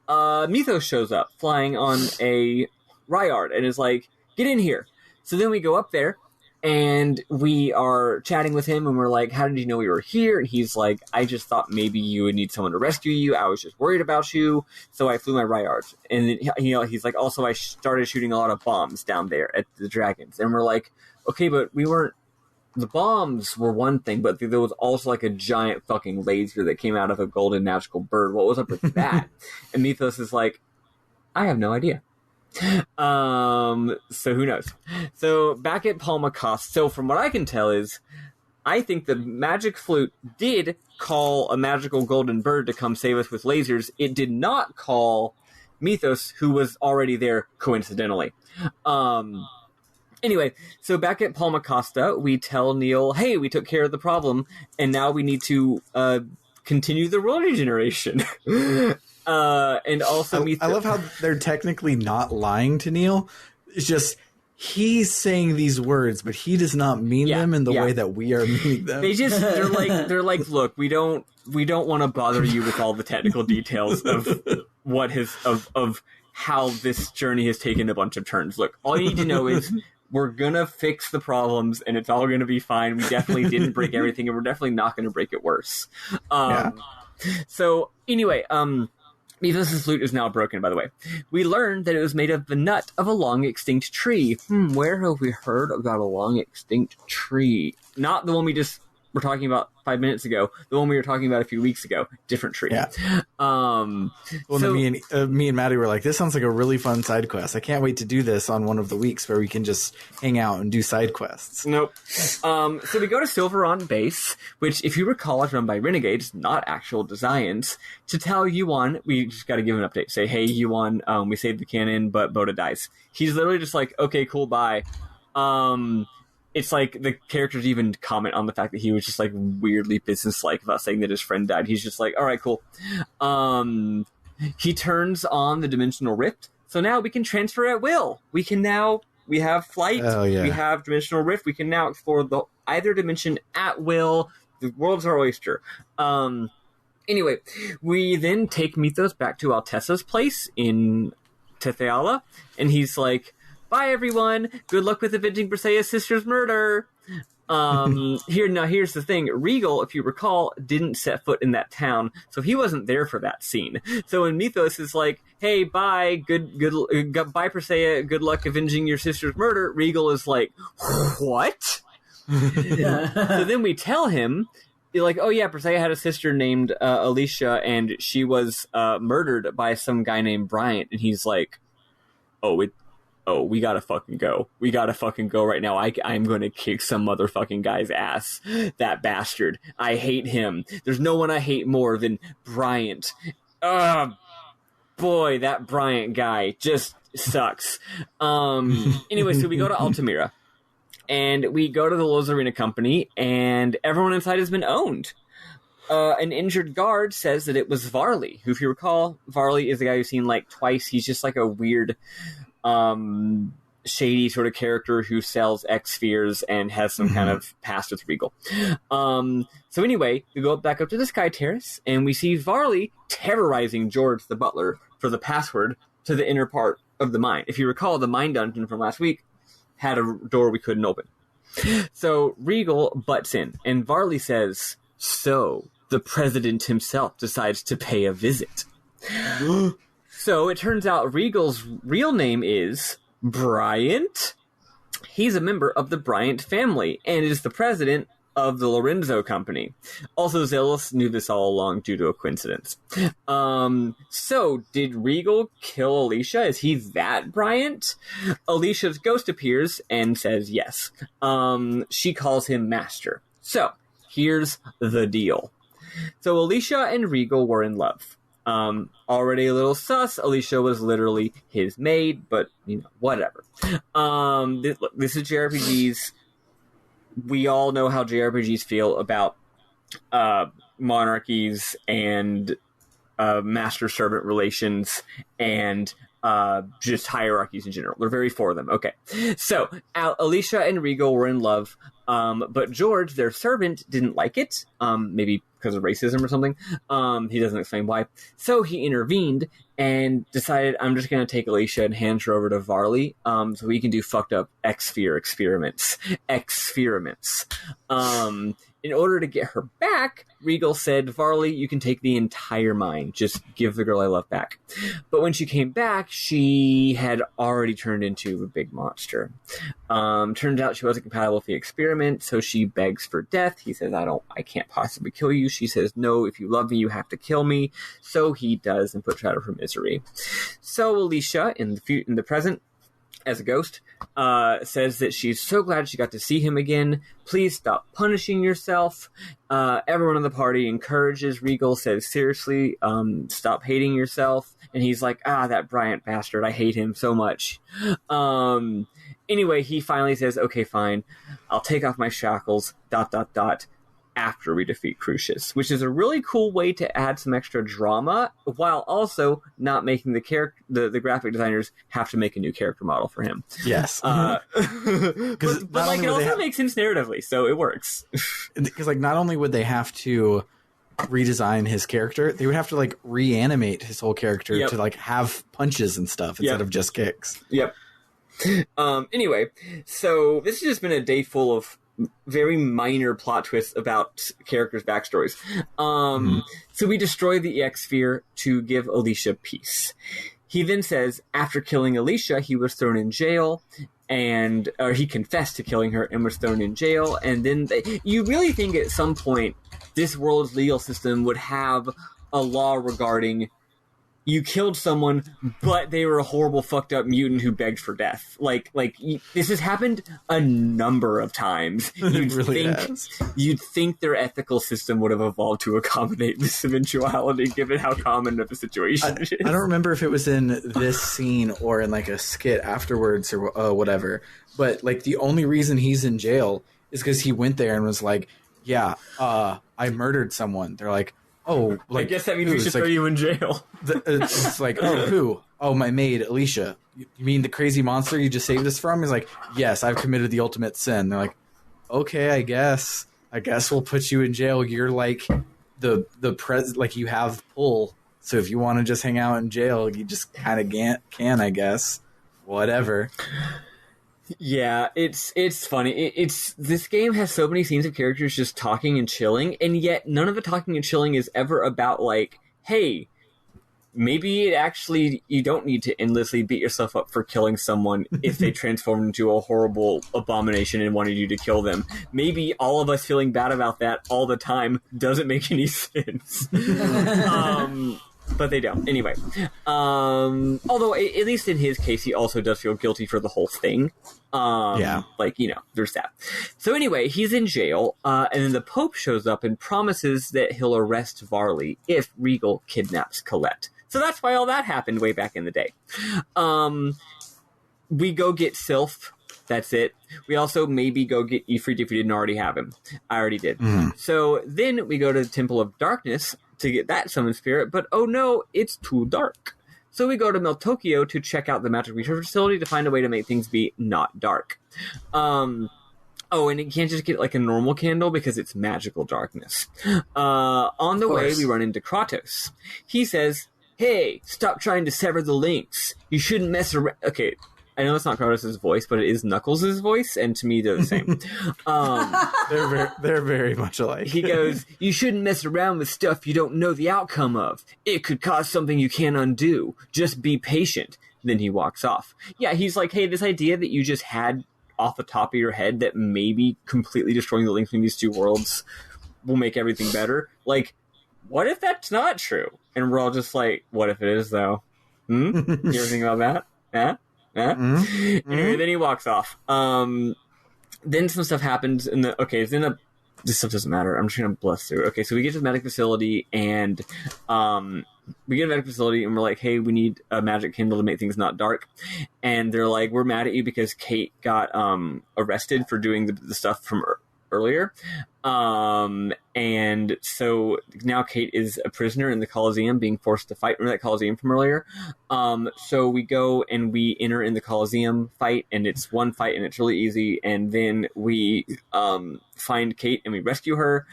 Mythos shows up flying on a Ryard and is like, get in here. So then we go up there and we are chatting with him and we're like, how did you know we were here? And he's like, I just thought maybe you would need someone to rescue you. I was just worried about you. So I flew my Ryards. And then, he's like, also I started shooting a lot of bombs down there at the dragons. And we're like, okay, but the bombs were one thing, but there was also like a giant fucking laser that came out of a golden magical bird. What was up with that? And Mythos is like, I have no idea. So who knows? So back at Palmacost, so from what I can tell is, I think the magic flute did call a magical golden bird to come save us with lasers. It did not call Mythos, who was already there coincidentally. Anyway, so back at Palmacosta, we tell Neil, hey, we took care of the problem, and now we need to continue the world regeneration. And also I love how they're technically not lying to Neil. It's just he's saying these words, but he does not mean them in the way that we are meaning them. They're like, look, we don't want to bother you with all the technical details of of how this journey has taken a bunch of turns. Look, all you need to know is we're gonna fix the problems and it's all gonna be fine. We definitely didn't break everything, and we're definitely not gonna break it worse. So anyway, Mythos' flute is now broken, by the way. We learned that it was made of the nut of a long-extinct tree. Where have we heard about a long-extinct tree? Not the one we just were talking about 5 minutes ago. The one we were talking about a few weeks ago. Different tree. Yeah. Well, so, me and Maddy were like, this sounds like a really fun side quest. I can't wait to do this on one of the weeks where we can just hang out and do side quests. Nope. So we go to Silveron Base, which, if you recall, is run by Renegades, not actual Designs. To tell Yuan, we just got to give an update. Say, hey, Yuan, we saved the cannon, but Boda dies. He's literally just like, okay, cool, bye. It's like the characters even comment on the fact that he was just like weirdly businesslike about saying that his friend died. He's just like, all right, cool. he turns on the dimensional rift, so now we can transfer at will. We have flight, we have dimensional rift, we can now explore either dimension at will. The world's our oyster. Anyway, we then take Mythos back to Altessa's place in Tetheala, and he's like, bye everyone, good luck with avenging Brisea's sister's murder. Here's the thing. Regal, if you recall, didn't set foot in that town, so he wasn't there for that scene. So when Mythos is like, hey, bye, bye Brisea, good luck avenging your sister's murder, Regal is like, what? So then we tell him, like, oh yeah, Brisea had a sister named Alicia, and she was murdered by some guy named Bryant, and he's like, we gotta fucking go. We gotta fucking go right now. I'm gonna kick some motherfucking guy's ass. That bastard. I hate him. There's no one I hate more than Bryant. Boy, that Bryant guy just sucks. Anyway, so we go to Altamira. And we go to the Lowe's Arena Company, and everyone inside has been owned. An injured guard says that it was Varley, who, if you recall, Varley is the guy you've seen, like, twice. He's just, like, a weird, shady sort of character who sells X-Spheres and has some kind of past with Regal. So anyway, we go back up to the Sky Terrace, and we see Varley terrorizing George, the butler, for the password to the inner part of the mine. If you recall, the mine dungeon from last week had a door we couldn't open. So Regal butts in, and Varley says, so the president himself decides to pay a visit. So it turns out Regal's real name is Bryant. He's a member of the Bryant family and is the president of the Lorenzo Company. Also, Zealous knew this all along due to a coincidence. So did Regal kill Alicia? Is he that Bryant? Alicia's ghost appears and says yes. She calls him Master. So here's the deal. So Alicia and Regal were in love. Already a little sus. Alicia was literally his maid, but whatever. This is JRPGs. We all know how JRPGs feel about monarchies and master-servant relations and just hierarchies in general. They're very for them. Okay. So, Alicia and Regal were in love, but George, their servant, didn't like it. Maybe because of racism or something. He doesn't explain why. So he intervened and decided, I'm just going to take Alicia and hand her over to Varley so we can do fucked up X-Sphere experiments. In order to get her back, Regal said, Varley, you can take the entire mine. Just give the girl I love back. But when she came back, she had already turned into a big monster. Turns out she wasn't compatible with the experiment, so she begs for death. He says, I can't possibly kill you. She says, no, if you love me, you have to kill me. So he does and puts her out of her misery. So Alicia, in the present, as a ghost, says that she's so glad she got to see him again. Please stop punishing yourself. Everyone in the party encourages Regal, says, seriously, stop hating yourself. And he's like, that Bryant bastard, I hate him so much. Anyway, he finally says, okay, fine, I'll take off my shackles, ... after we defeat Crucius, which is a really cool way to add some extra drama while also not making the graphic designers have to make a new character model for him. Yes. But like, it also makes sense narratively, so it works. Because like, not only would they have to redesign his character, they would have to like reanimate his whole character to like have punches and stuff instead of just kicks. Yep. Anyway, so this has just been a day full of very minor plot twists about characters' backstories. So we destroy the EX sphere to give Alicia peace. He then says, after killing Alicia, he was thrown in jail, or he confessed to killing her and was thrown in jail. And then you really think at some point this world's legal system would have a law regarding you killed someone, but they were a horrible, fucked up mutant who begged for death. This has happened a number of times. You'd think their ethical system would have evolved to accommodate this eventuality, given how common of a situation it is. I don't remember if it was in this scene or in like a skit afterwards or whatever, but like the only reason he's in jail is because he went there and was like, I murdered someone. They're like, oh, I guess that means we should throw you in jail. It's like, oh, who? Oh, my maid, Alicia. You mean the crazy monster you just saved us from? He's like, yes, I've committed the ultimate sin. They're like, okay, I guess we'll put you in jail. You're like like you have the pull. So if you want to just hang out in jail, you just kind of can, I guess. Whatever. Yeah, it's funny. This game has so many scenes of characters just talking and chilling, and yet none of the talking and chilling is ever about like, hey, maybe you don't need to endlessly beat yourself up for killing someone if they transformed into a horrible abomination and wanted you to kill them. Maybe all of us feeling bad about that all the time doesn't make any sense. But they don't. Anyway. Although, at least in his case, he also does feel guilty for the whole thing. Yeah. Like, there's that. So anyway, he's in jail, and then the Pope shows up and promises that he'll arrest Varley if Regal kidnaps Colette. So that's why all that happened way back in the day. We go get Sylph. That's it. We also maybe go get Ifrit if we didn't already have him. I already did. Mm. So then we go to the Temple of Darkness to get that summon spirit, but oh no, it's too dark. So we go to Meltokio to check out the magic research facility to find a way to make things be not dark. Oh, and it can't just get like a normal candle because it's magical darkness. On the way, we run into Kratos. He says, hey, stop trying to sever the links. You shouldn't mess around. Okay, I know that's not Kratos' voice, but it is Knuckles' voice, and to me, they're the same. They're very much alike. He goes, you shouldn't mess around with stuff you don't know the outcome of. It could cause something you can't undo. Just be patient. Then he walks off. Yeah, he's like, hey, this idea that you just had off the top of your head that maybe completely destroying the link between these two worlds will make everything better. Like, what if that's not true? And we're all just like, what if it is, though? You ever think about that? Yeah? Mm-hmm. Anyway, then he walks off. Then some stuff happens in the this stuff doesn't matter. I'm just gonna bless through. Okay, so we get to the medic facility and we're like, hey, we need a magic candle to make things not dark. And they're like, we're mad at you because Kate got arrested for doing the stuff from earlier. And so now Kate is a prisoner in the Colosseum being forced to fight. Remember that Colosseum from earlier? So we go and we enter in the Colosseum fight, and it's one fight and it's really easy. And then we find Kate and we rescue her,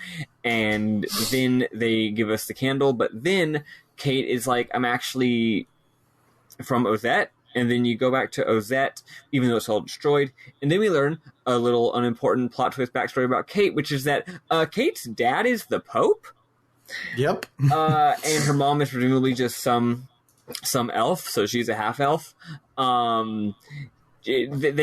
and then they give us the candle. But then Kate is like, I'm actually from Ozette. And then you go back to Ozette, even though it's all destroyed. And then we learn a little unimportant plot twist backstory about Kate, which is that Kate's dad is the Pope. Yep. And her mom is presumably just some elf, so she's a half elf. They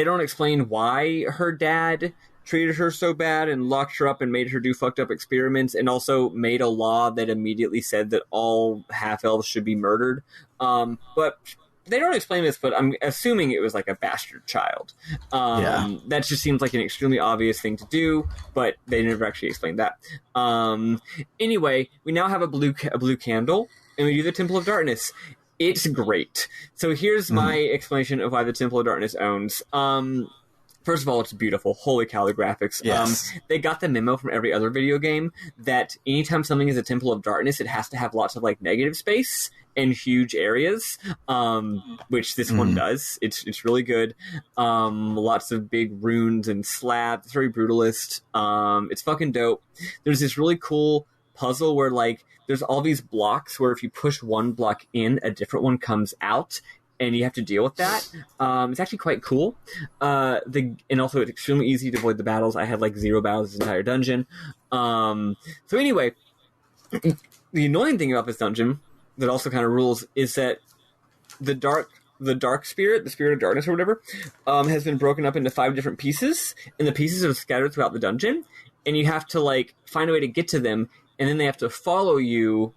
don't explain why her dad treated her so bad and locked her up and made her do fucked up experiments, and also made a law that immediately said that all half elves should be murdered. But they don't explain this, but I'm assuming it was like a bastard child. That just seems like an extremely obvious thing to do, but they never actually explained that. Anyway, we now have a blue candle, and we do the Temple of Darkness. It's great. So here's my explanation of why the Temple of Darkness owns. First of all, it's beautiful. Holy cow, the graphics. Yes. They got the memo from every other video game that anytime something is a Temple of Darkness, it has to have lots of like negative space and huge areas, which this one does. It's really good. Lots of big runes and slabs. It's very brutalist. It's fucking dope. There's this really cool puzzle where like there's all these blocks where if you push one block in, a different one comes out, and you have to deal with that. It's actually quite cool. And also it's extremely easy to avoid the battles. I had like 0 battles this entire dungeon. So anyway, the annoying thing about this dungeon that also kind of rules is that the dark spirit, the spirit of darkness or whatever, has been broken up into 5 different pieces, and the pieces are scattered throughout the dungeon, and you have to like find a way to get to them, and then they have to follow you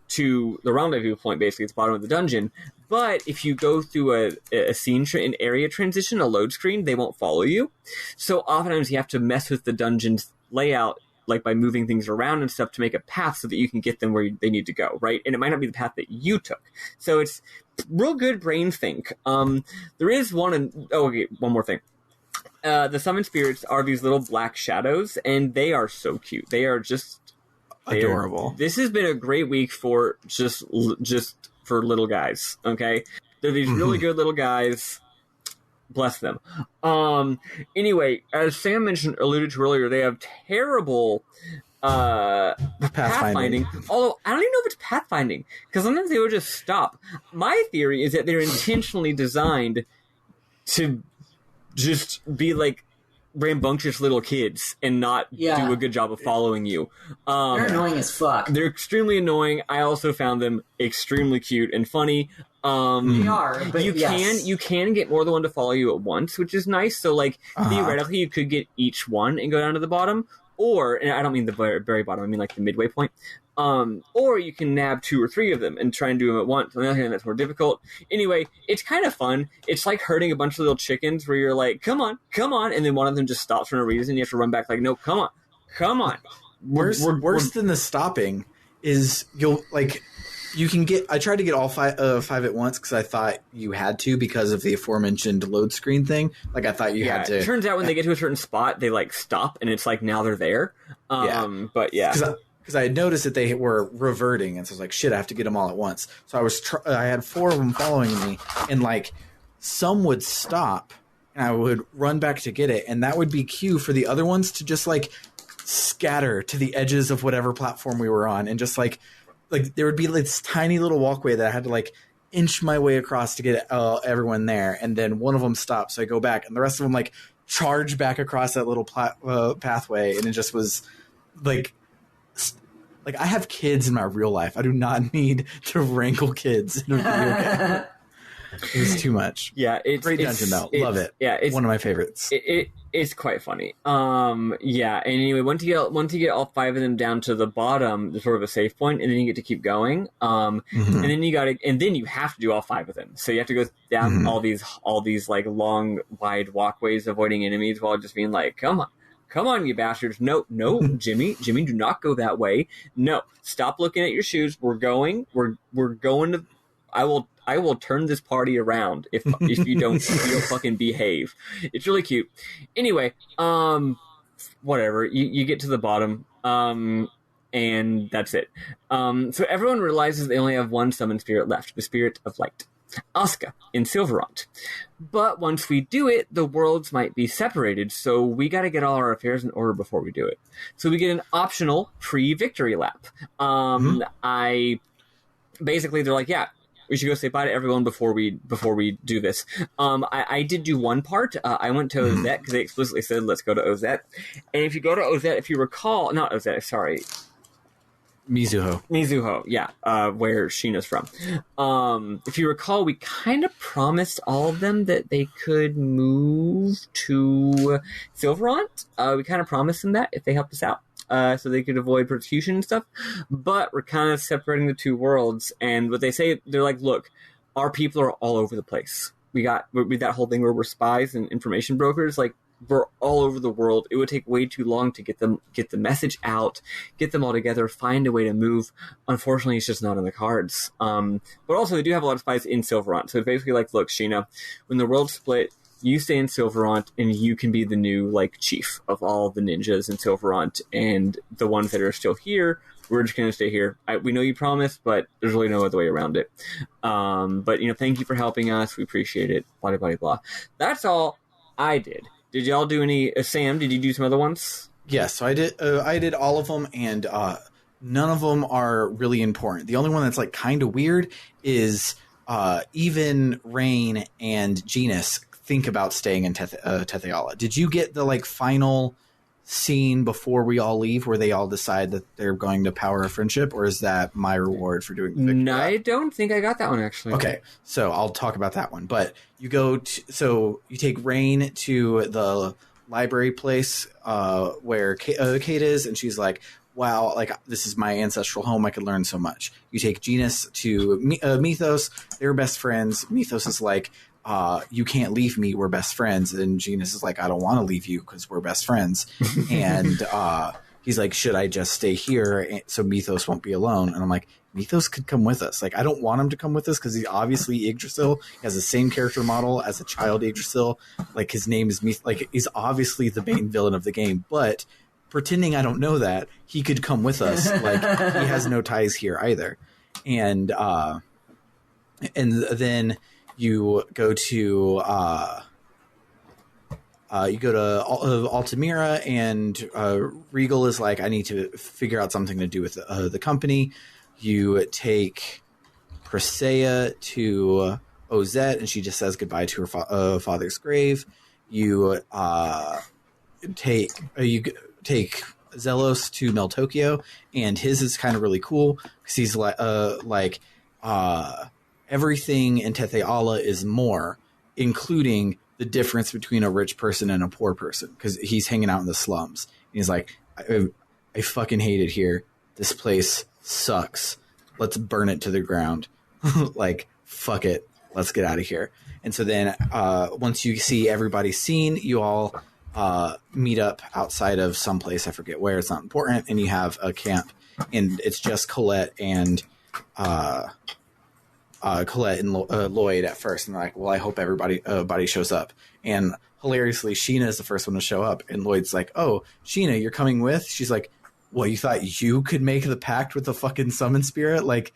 to the rendezvous point, basically at the bottom of the dungeon. But if you go through a scene, an area transition, a load screen, they won't follow you. So oftentimes you have to mess with the dungeon's layout, like by moving things around and stuff to make a path so that you can get them where they need to go, right? And it might not be the path that you took. So it's real good brain think. There is one more thing. The summon spirits are these little black shadows, and they are so cute. They are just adorable. This has been a great week for just for little guys. Okay, they're these really good little guys. Bless them. Anyway, as Sam alluded to earlier, they have terrible pathfinding. Although I don't even know if it's pathfinding, because sometimes they would just stop. My theory is that they're intentionally designed to just be like rambunctious little kids and not do a good job of following you. They're annoying as fuck. They're extremely annoying. I also found them extremely cute and funny. They are, but you can get more than one to follow you at once, which is nice. So like theoretically you could get each one and go down to the bottom, or, and I don't mean the very bottom, I mean like the midway point. Or you can nab 2 or 3 of them and try and do them at once. On the other hand, that's more difficult. Anyway, it's kind of fun. It's like herding a bunch of little chickens where you're like, come on, and then one of them just stops for no reason. You have to run back like, no, come on. Worse than the stopping is you can get. I tried to get all 5 at once because I thought you had to because of the aforementioned load screen thing. Like I thought you had to. It turns out when they get to a certain spot, they like stop and it's like now they're there. But yeah. Because I had noticed that they were reverting, and so I was like, "Shit, I have to get them all at once." So I had 4 of them following me, and like some would stop, and I would run back to get it, and that would be cue for the other ones to just like scatter to the edges of whatever platform we were on, and just like there would be this tiny little walkway that I had to like inch my way across to get everyone there, and then one of them stopped, so I go back, and the rest of them like charge back across that little pathway, and it just was like I have kids in my real life. I do not need to wrangle kids in a video game. It was too much. Yeah, it's great dungeon though. Love it. Yeah, it's one of my favorites. It's quite funny. Yeah. And anyway, once you get all 5 of them down to the bottom, there's sort of a save point, and then you get to keep going. And then you have to do all 5 of them. So you have to go down all these like long, wide walkways, avoiding enemies while just being like, Come on, you bastards. No, Jimmy, do not go that way. No, stop looking at your shoes. We're going to, I will turn this party around if you don't fucking behave. It's really cute. Anyway, whatever. You get to the bottom, and that's it. So everyone realizes they only have one summon spirit left, the Spirit of Light, Asuka in Silverant. But once we do it, the worlds might be separated, so we got to get all our affairs in order before we do it. So we get an optional pre-victory lap. Basically they're like, yeah, we should go say bye to everyone before we do this. I did do one part. I went to Ozette because they explicitly said let's go to Ozette. And if you go to Ozette, if you recall, not Ozette, sorry. Mizuho, yeah, where Sheena's from. If you recall, we kind of promised all of them that they could move to Silverant. We kind of promised them that if they helped us out, so they could avoid persecution and stuff. But we're kind of separating the 2 worlds, and what they say, they're like, look, our people are all over the place. We got that whole thing where we're spies and information brokers, like, we're all over the world. It would take way too long to get the message out, get them all together, find a way to move. Unfortunately, it's just not in the cards. But also, they do have a lot of spies in Silverant. So it's basically like, look, Sheena, when the world's split, you stay in Silverant, and you can be the new like chief of all the ninjas in Silverant, and the ones that are still here, we're just going to stay here. We know you promised, but there's really no other way around it. But thank you for helping us. We appreciate it. Blah, blah, blah. That's all I did. Did y'all do any? Sam, did you do some other ones? Yes, so I did. I did all of them, and none of them are really important. The only one that's like kind of weird is even Rain and Genus think about staying in Tetheala. Did you get the like final scene before we all leave where they all decide that they're going to Power of Friendship, or is that my reward for doing the victory lap? I don't think I got that one, actually. Okay, so I'll talk about that one. But you so you take Rain to the library place where Kate is, and she's like, wow, like, this is my ancestral home. I could learn so much. You take Genus to Mythos. They're best friends. Mythos is like, you can't leave me. We're best friends. And Genus is like, I don't want to leave you because we're best friends. And he's like, should I just stay here so Mythos won't be alone? And I'm like, Mythos could come with us. Like, I don't want him to come with us because he's obviously Yggdrasil. He has the same character model as a child Yggdrasil. Like, his name is Mythos. Like, he's obviously the main villain of the game. But pretending I don't know that, he could come with us. Like, he has no ties here either. And then you go to Altamira, and Regal is like, I need to figure out something to do with the company. You take Presea to Ozette, and she just says goodbye to her father's grave. You take Zelos to Meltokyo, and his is kind of really cool because he's like everything in Tethe'ala is more, including the difference between a rich person and a poor person, because he's hanging out in the slums. And he's like, I fucking hate it here. This place sucks. Let's burn it to the ground. Like, fuck it. Let's get out of here. And so then once you see everybody seen, you all meet up outside of someplace. I forget where. It's not important. And you have a camp. And it's just Colette and Lloyd at first. And they're like, well, I hope everybody shows up. And hilariously, Sheena is the first one to show up. And Lloyd's like, oh, Sheena, you're coming with? She's like, well, you thought you could make the pact with the fucking summon spirit? Like,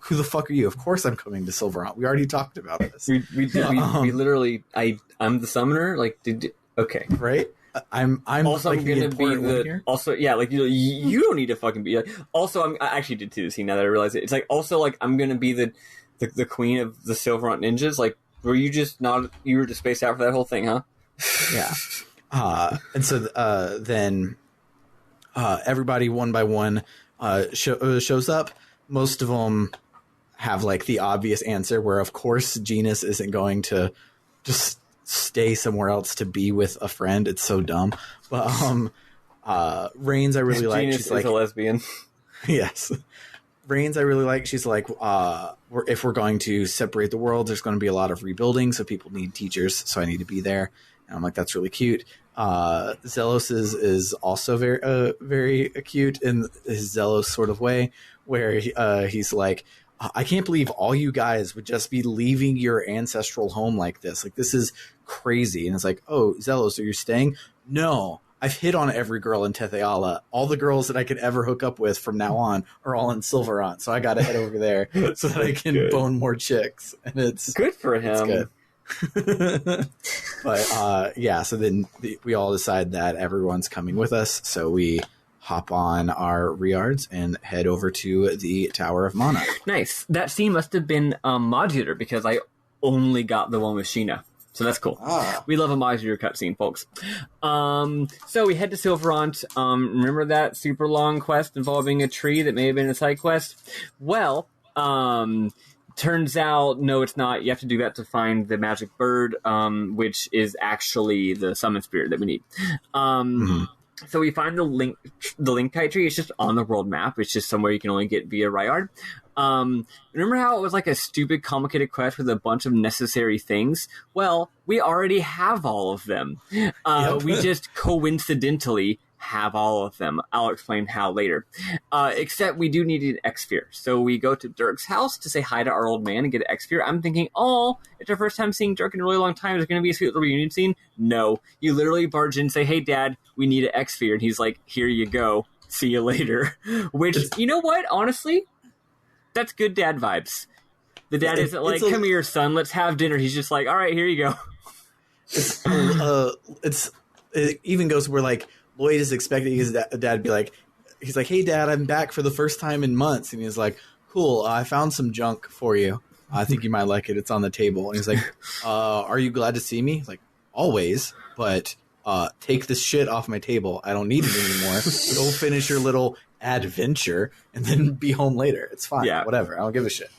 who the fuck are you? Of course I'm coming to Silverhant. We already talked about this. We literally, I'm the summoner? Like, okay. Right? I'm also, like, I'm gonna be the also, yeah, like, you don't need to fucking be like, also, I actually did too, see, now that I realize it. It's like, also, like, I'm gonna be the queen of the Silverhant ninjas. Like, were you just you were just spaced out for that whole thing, huh? Yeah. And so then everybody one by one shows up. Most of them have like the obvious answer, where of course Genus isn't going to just stay somewhere else to be with a friend. It's so dumb. But Reigns I really like. Genus she's is like a lesbian. Yes. Reigns I really like. She's like, if we're going to separate the world, there's going to be a lot of rebuilding, so people need teachers, so I need to be there. And I'm like, that's really cute. Zelos is also very cute in his Zelos sort of way, where he's like, I can't believe all you guys would just be leaving your ancestral home like this. Like, this is crazy. And it's like, oh, Zelos, are you staying? No, I've hit on every girl in Tethe'ala. All the girls that I could ever hook up with from now on are all in Silverhant. So I got to head over there so that I can bone more chicks. And it's good for him. It's good. But yeah, so then we all decide that everyone's coming with us. So we hop on our Riards and head over to the Tower of Mana. Nice. That scene must have been modular, because I only got the one with Sheena. So that's cool. We love a modular cutscene, folks. So we head to Silverhant. Remember that super long quest involving a tree that may have been a side quest? Well, turns out, no, it's not. You have to do that to find the magic bird, which is actually the summon spirit that we need. So we find the Link-Kite tree. It's just on the world map. It's just somewhere you can only get via Ryard. Remember how it was like a stupid, complicated quest with a bunch of necessary things? Well, we already have all of them. We just coincidentally have all of them. I'll explain how later. Except we do need an X-Sphere. So we go to Dirk's house to say hi to our old man and get an X-Sphere. I'm thinking, oh, it's our first time seeing Dirk in a really long time. There's going to be a sweet little reunion scene. No. You literally barge in and say, hey, Dad, we need an X-Sphere. And he's like, here you go. See you later. Which, you know what? Honestly, that's good dad vibes. The dad isn't like, come here, son, let's have dinner. He's just like, all right, here you go. It even goes where, like, Lloyd is expecting his dad to be like, he's like, hey, Dad, I'm back for the first time in months. And he's like, cool, I found some junk for you. I think you might like it. It's on the table. And he's like, are you glad to see me? He's like, always, but take this shit off my table. I don't need it anymore. Go finish your little adventure and then be home later. It's fine. Yeah. Whatever. I don't give a shit.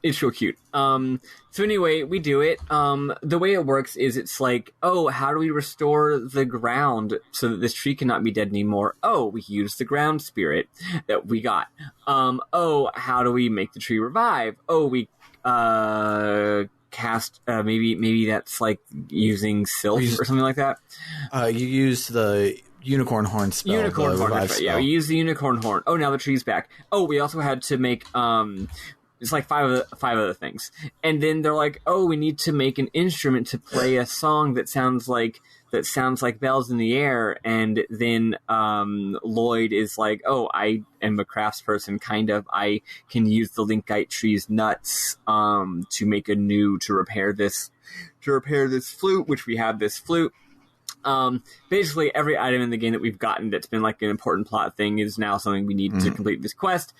It's real cute. So anyway, we do it. The way it works is it's like, oh, how do we restore the ground so that this tree cannot be dead anymore? Oh, we use the ground spirit that we got. Oh, how do we make the tree revive? Oh, we cast maybe that's like using Sylph or something like that. You use the unicorn horn spell. Unicorn horn, that's right. Yeah, we use the unicorn horn. Oh, now the tree's back. Oh, we also had to make it's like five other things. And then they're like, oh, we need to make an instrument to play a song that sounds like that sounds like bells in the air, and then Lloyd is like, oh, I am a craftsperson, kind of. I can use the Linkite tree's nuts to repair this flute, which we have this flute. Basically every item in the game that we've gotten that's been like an important plot thing is now something we need to complete this quest.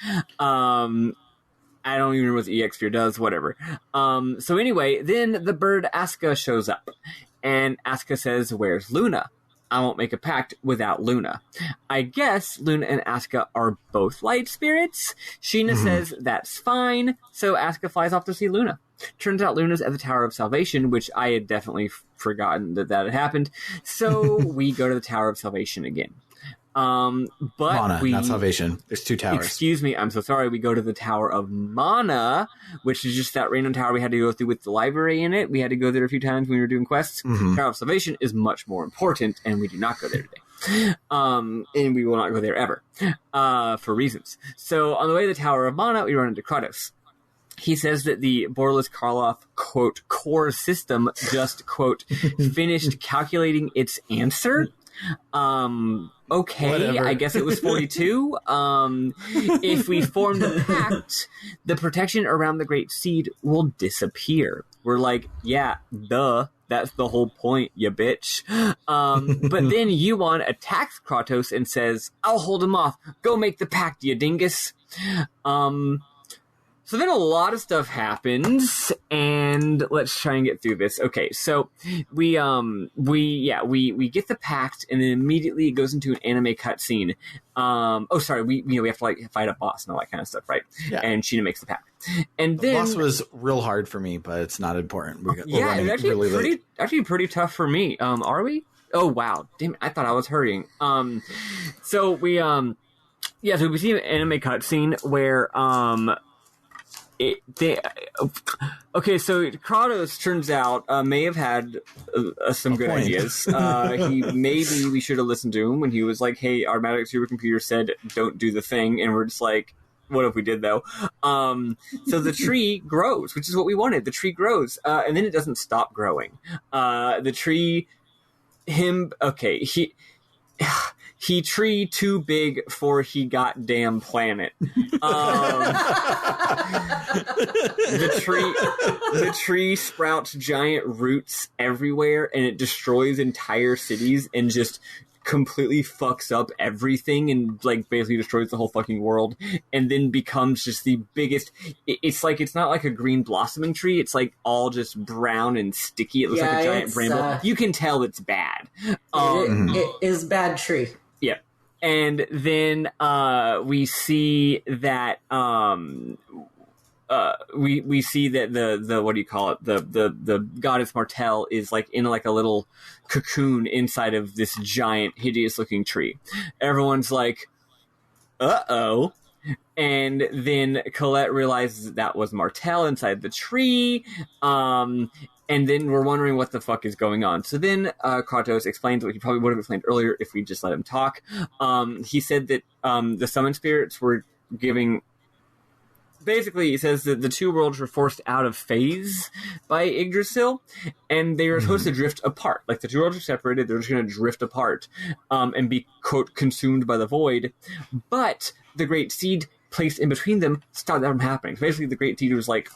I don't even remember what the EX Sphere does, whatever. So anyway, then the bird Aska shows up, and Aska says, where's Luna? I won't make a pact without Luna. I guess Luna and Aska are both light spirits. Sheena says that's fine, so Aska flies off to see Luna. Turns out Luna's at the Tower of Salvation, which I had definitely forgotten that had happened. So we go to the Tower of Salvation again. But Mana, not Salvation. There's 2 towers. Excuse me, I'm so sorry. We go to the Tower of Mana, which is just that random tower we had to go through with the library in it. We had to go there a few times when we were doing quests. Tower of Salvation is much more important, and we do not go there today. And we will not go there ever, for reasons. So on the way to the Tower of Mana, we run into Kratos. He says that the Borderless Karloff, quote, core system just, quote, finished calculating its answer. Okay, Whatever. I guess it was 42. If we form the pact, the protection around the Great Seed will disappear. We're like, yeah, duh. That's the whole point, you bitch. But then Yuan attacks Kratos and says, I'll hold him off. Go make the pact, you dingus. So then a lot of stuff happens, and let's try and get through this. Okay, so we get the pact, and then immediately it goes into an anime cutscene. We have to like fight a boss and all that kind of stuff, right? Yeah. And Sheena makes the pact, and then the boss was real hard for me, but it's not important. It's actually pretty tough for me. Are we? Oh wow, damn it, I thought I was hurrying. So we see an anime cutscene where so Kratos turns out may have had some good ideas. Maybe we should have listened to him when he was like, "Hey, our magic supercomputer said don't do the thing," and we're just like, "What if we did though?" So the tree grows, which is what we wanted. The tree grows, and then it doesn't stop growing. He tree too big for he goddamn planet. The tree sprouts giant roots everywhere, and it destroys entire cities and just completely fucks up everything and like basically destroys the whole fucking world, and then becomes just the biggest. It's not like a green blossoming tree. It's like all just brown and sticky. It looks like a giant bramble. You can tell it's bad. It is bad tree. Yeah. And then we see that we see that the what do you call it? The goddess Martel is like in like a little cocoon inside of this giant hideous looking tree. Everyone's like, uh-oh. And then Colette realizes that was Martel inside the tree. And then we're wondering what the fuck is going on. So then Kratos explains what he probably would have explained earlier if we just let him talk. He said that the summon spirits were giving... Basically, he says that the two worlds were forced out of phase by Yggdrasil, and they were supposed to drift apart. Like, the two worlds are separated, they're just going to drift apart and be, quote, consumed by the void. But the Great Seed placed in between them stopped that from happening. So basically, the Great Seed was like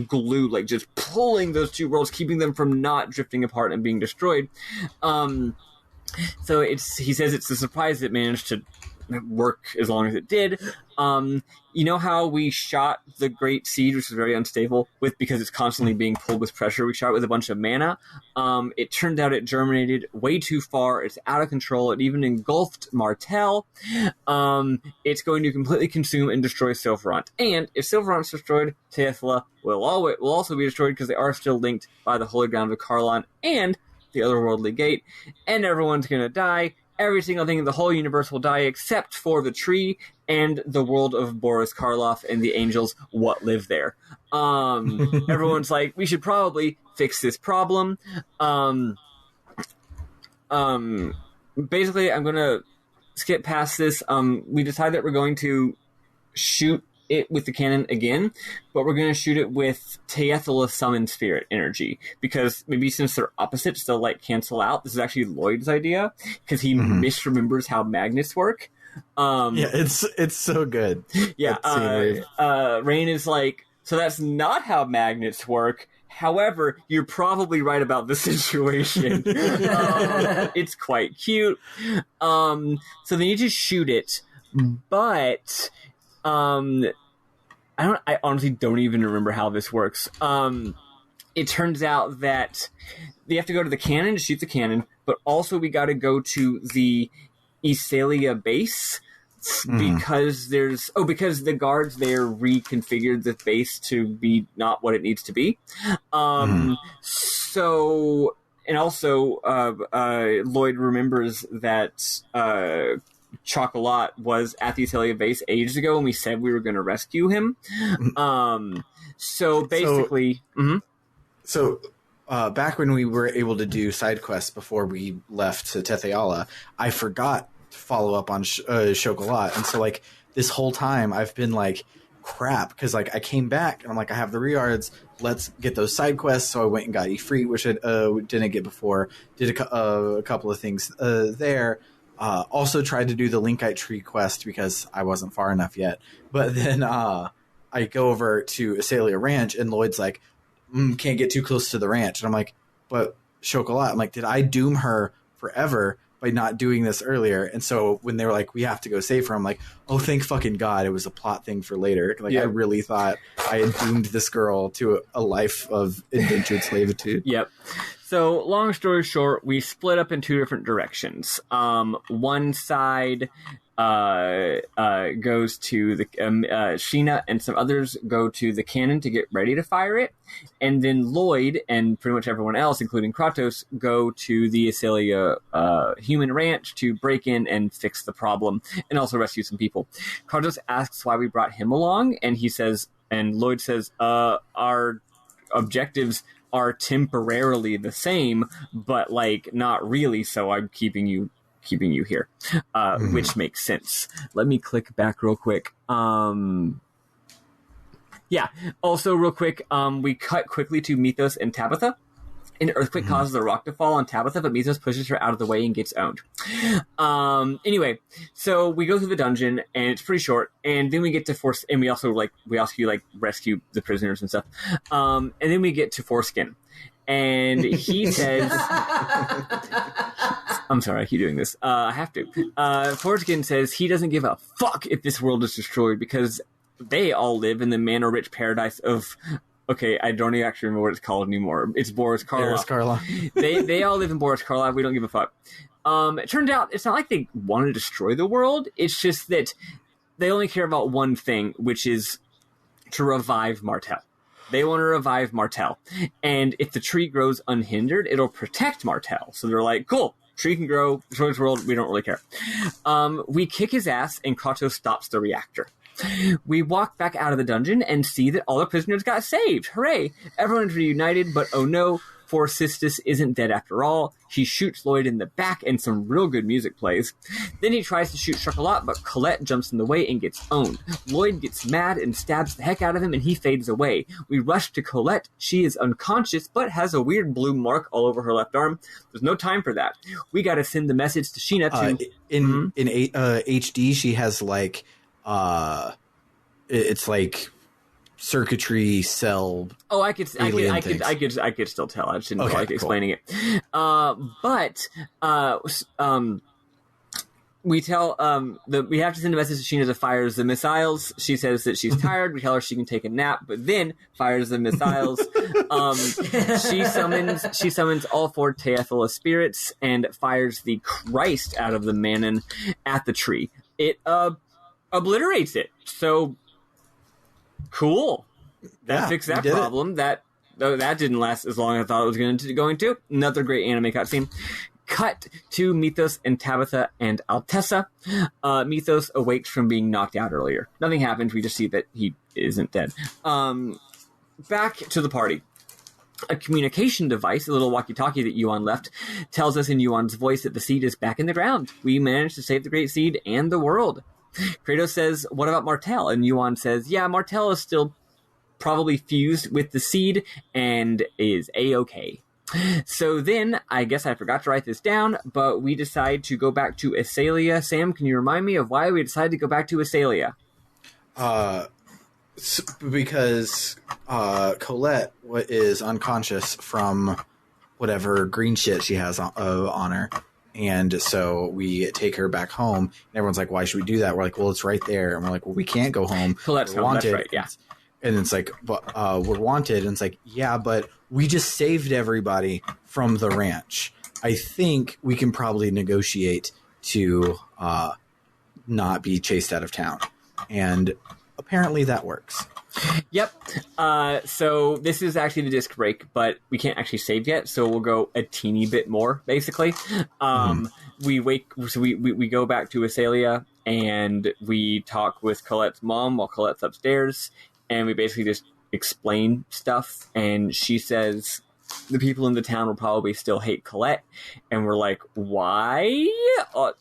glue, like just pulling those two worlds, keeping them from not drifting apart and being destroyed. So he says it's a surprise that managed to work as long as it did. You know how we shot the Great Seed, which is very unstable, because it's constantly being pulled with pressure? We shot it with a bunch of mana. It turned out it germinated way too far. It's out of control. It even engulfed Martel. It's going to completely consume and destroy Silverant. And if Silverant's destroyed, Teithla will also be destroyed because they are still linked by the Holy Ground of Karlon and the Otherworldly Gate. And everyone's going to die. Every single thing in the whole universe will die except for the tree and the world of Boris Karloff and the angels what live there. Everyone's like, we should probably fix this problem. Basically, I'm going to skip past this. We decide that we're going to shoot it with the cannon again, but we're going to shoot it with Teethla Summon Spirit energy, because maybe since they're opposites, they'll like cancel out. This is actually Lloyd's idea, because he misremembers how magnets work. It's so good. Yeah, Rain is like, so that's not how magnets work. However, you're probably right about the situation. It's quite cute. So they need to shoot it, but I honestly don't even remember how this works. It turns out that they have to go to the cannon to shoot the cannon, but also we got to go to the Iselia base. Because because the guards there reconfigured the base to be not what it needs to be. So, and also, Lloyd remembers that Chocolat was at the Iselia base ages ago, and we said we were going to rescue him. So basically, back when we were able to do side quests before we left to Tetheala, I forgot to follow up on Chocolat, and so like this whole time I've been like, crap, because like I came back and I'm like, I have the reards, let's get those side quests. So I went and got Ifrit, which I didn't get before. Did a couple of things there. Also tried to do the Linkite tree quest because I wasn't far enough yet. But then I go over to Iselia Ranch and Lloyd's like, can't get too close to the ranch. And I'm like, but Chocolat, I'm like, did I doom her forever by not doing this earlier? And so when they were like, we have to go save her, I'm like, oh, thank fucking God, it was a plot thing for later. Like, I really thought I had doomed this girl to a life of indentured servitude. Yep. So, long story short, we split up in two different directions. One side goes to the Sheena, and some others go to the cannon to get ready to fire it. And then Lloyd and pretty much everyone else, including Kratos, go to the Iselia human ranch to break in and fix the problem, and also rescue some people. Kratos asks why we brought him along, and he says, and Lloyd says, our objectives are temporarily the same, but like not really, so I'm keeping you here, which makes sense. Let me click back real quick. Also real quick, we cut quickly to Mythos and Tabitha. An earthquake causes a rock to fall on Tabitha, but Mythos pushes her out of the way and gets owned. Anyway, so we go through the dungeon, and it's pretty short, and then we get to Force, and we also rescue the prisoners and stuff. And then we get to Foreskin. And he says, I'm sorry, I keep doing this. I have to. Foreskin says he doesn't give a fuck if this world is destroyed because they all live in the mana-rich paradise of... Okay, I don't actually remember what it's called anymore. It's Boris Karloff. They all live in Boris Karloff. We don't give a fuck. It turned out it's not like they want to destroy the world. It's just that they only care about one thing, which is to revive Martel. They want to revive Martel. And if the tree grows unhindered, it'll protect Martel. So they're like, cool, tree can grow, destroy this world, we don't really care. We kick his ass, and Kratos stops the reactor. We walk back out of the dungeon and see that all the prisoners got saved. Hooray! Everyone's reunited, but oh no, Procystus isn't dead after all. He shoots Lloyd in the back, and some real good music plays. Then he tries to shoot Chocolat, but Colette jumps in the way and gets owned. Lloyd gets mad and stabs the heck out of him, and he fades away. We rush to Colette. She is unconscious, but has a weird blue mark all over her left arm. There's no time for that. We gotta send the message to Sheena to... In HD, she has like... it's like circuitry cell. Oh, I could still tell. I just didn't feel like explaining it. We tell we have to send a message to Sheena to fires the missiles. She says that she's tired. We tell her she can take a nap, but then fires the missiles. She summons all four Teethla spirits and fires the Christ out of the Manon at the tree. It obliterates it. So cool. That fixed that problem. That didn't last as long as I thought it was going to. Another great anime cutscene. Cut to Mythos and Tabitha and Altessa. Mythos awakes from being knocked out earlier. Nothing happens. We just see that he isn't dead. Back to the party. A communication device, a little walkie-talkie that Yuan left, tells us in Yuan's voice that the seed is back in the ground. We managed to save the Great Seed and the world. Kratos says, what about Martel? And Yuan says, yeah, Martel is still probably fused with the seed and is A-okay. So then, I guess I forgot to write this down, but we decide to go back to Iselia. Sam, can you remind me of why we decided to go back to Iselia? Because Colette is unconscious from whatever green shit she has on her. And so we take her back home, and everyone's like, why should we do that? We're like, well, it's right there. And we're like, well, we can't go home. Colette's home, that's right, yeah. And it's like, but we're wanted. And it's like, yeah, but we just saved everybody from the ranch. I think we can probably negotiate to not be chased out of town. And apparently that works. Yep. So this is actually the disc break, but we can't actually save yet, so we'll go a teeny bit more, basically. We go back to Iselia, and we talk with Colette's mom while Colette's upstairs, and we basically just explain stuff, and she says the people in the town will probably still hate Colette, and we're like, why?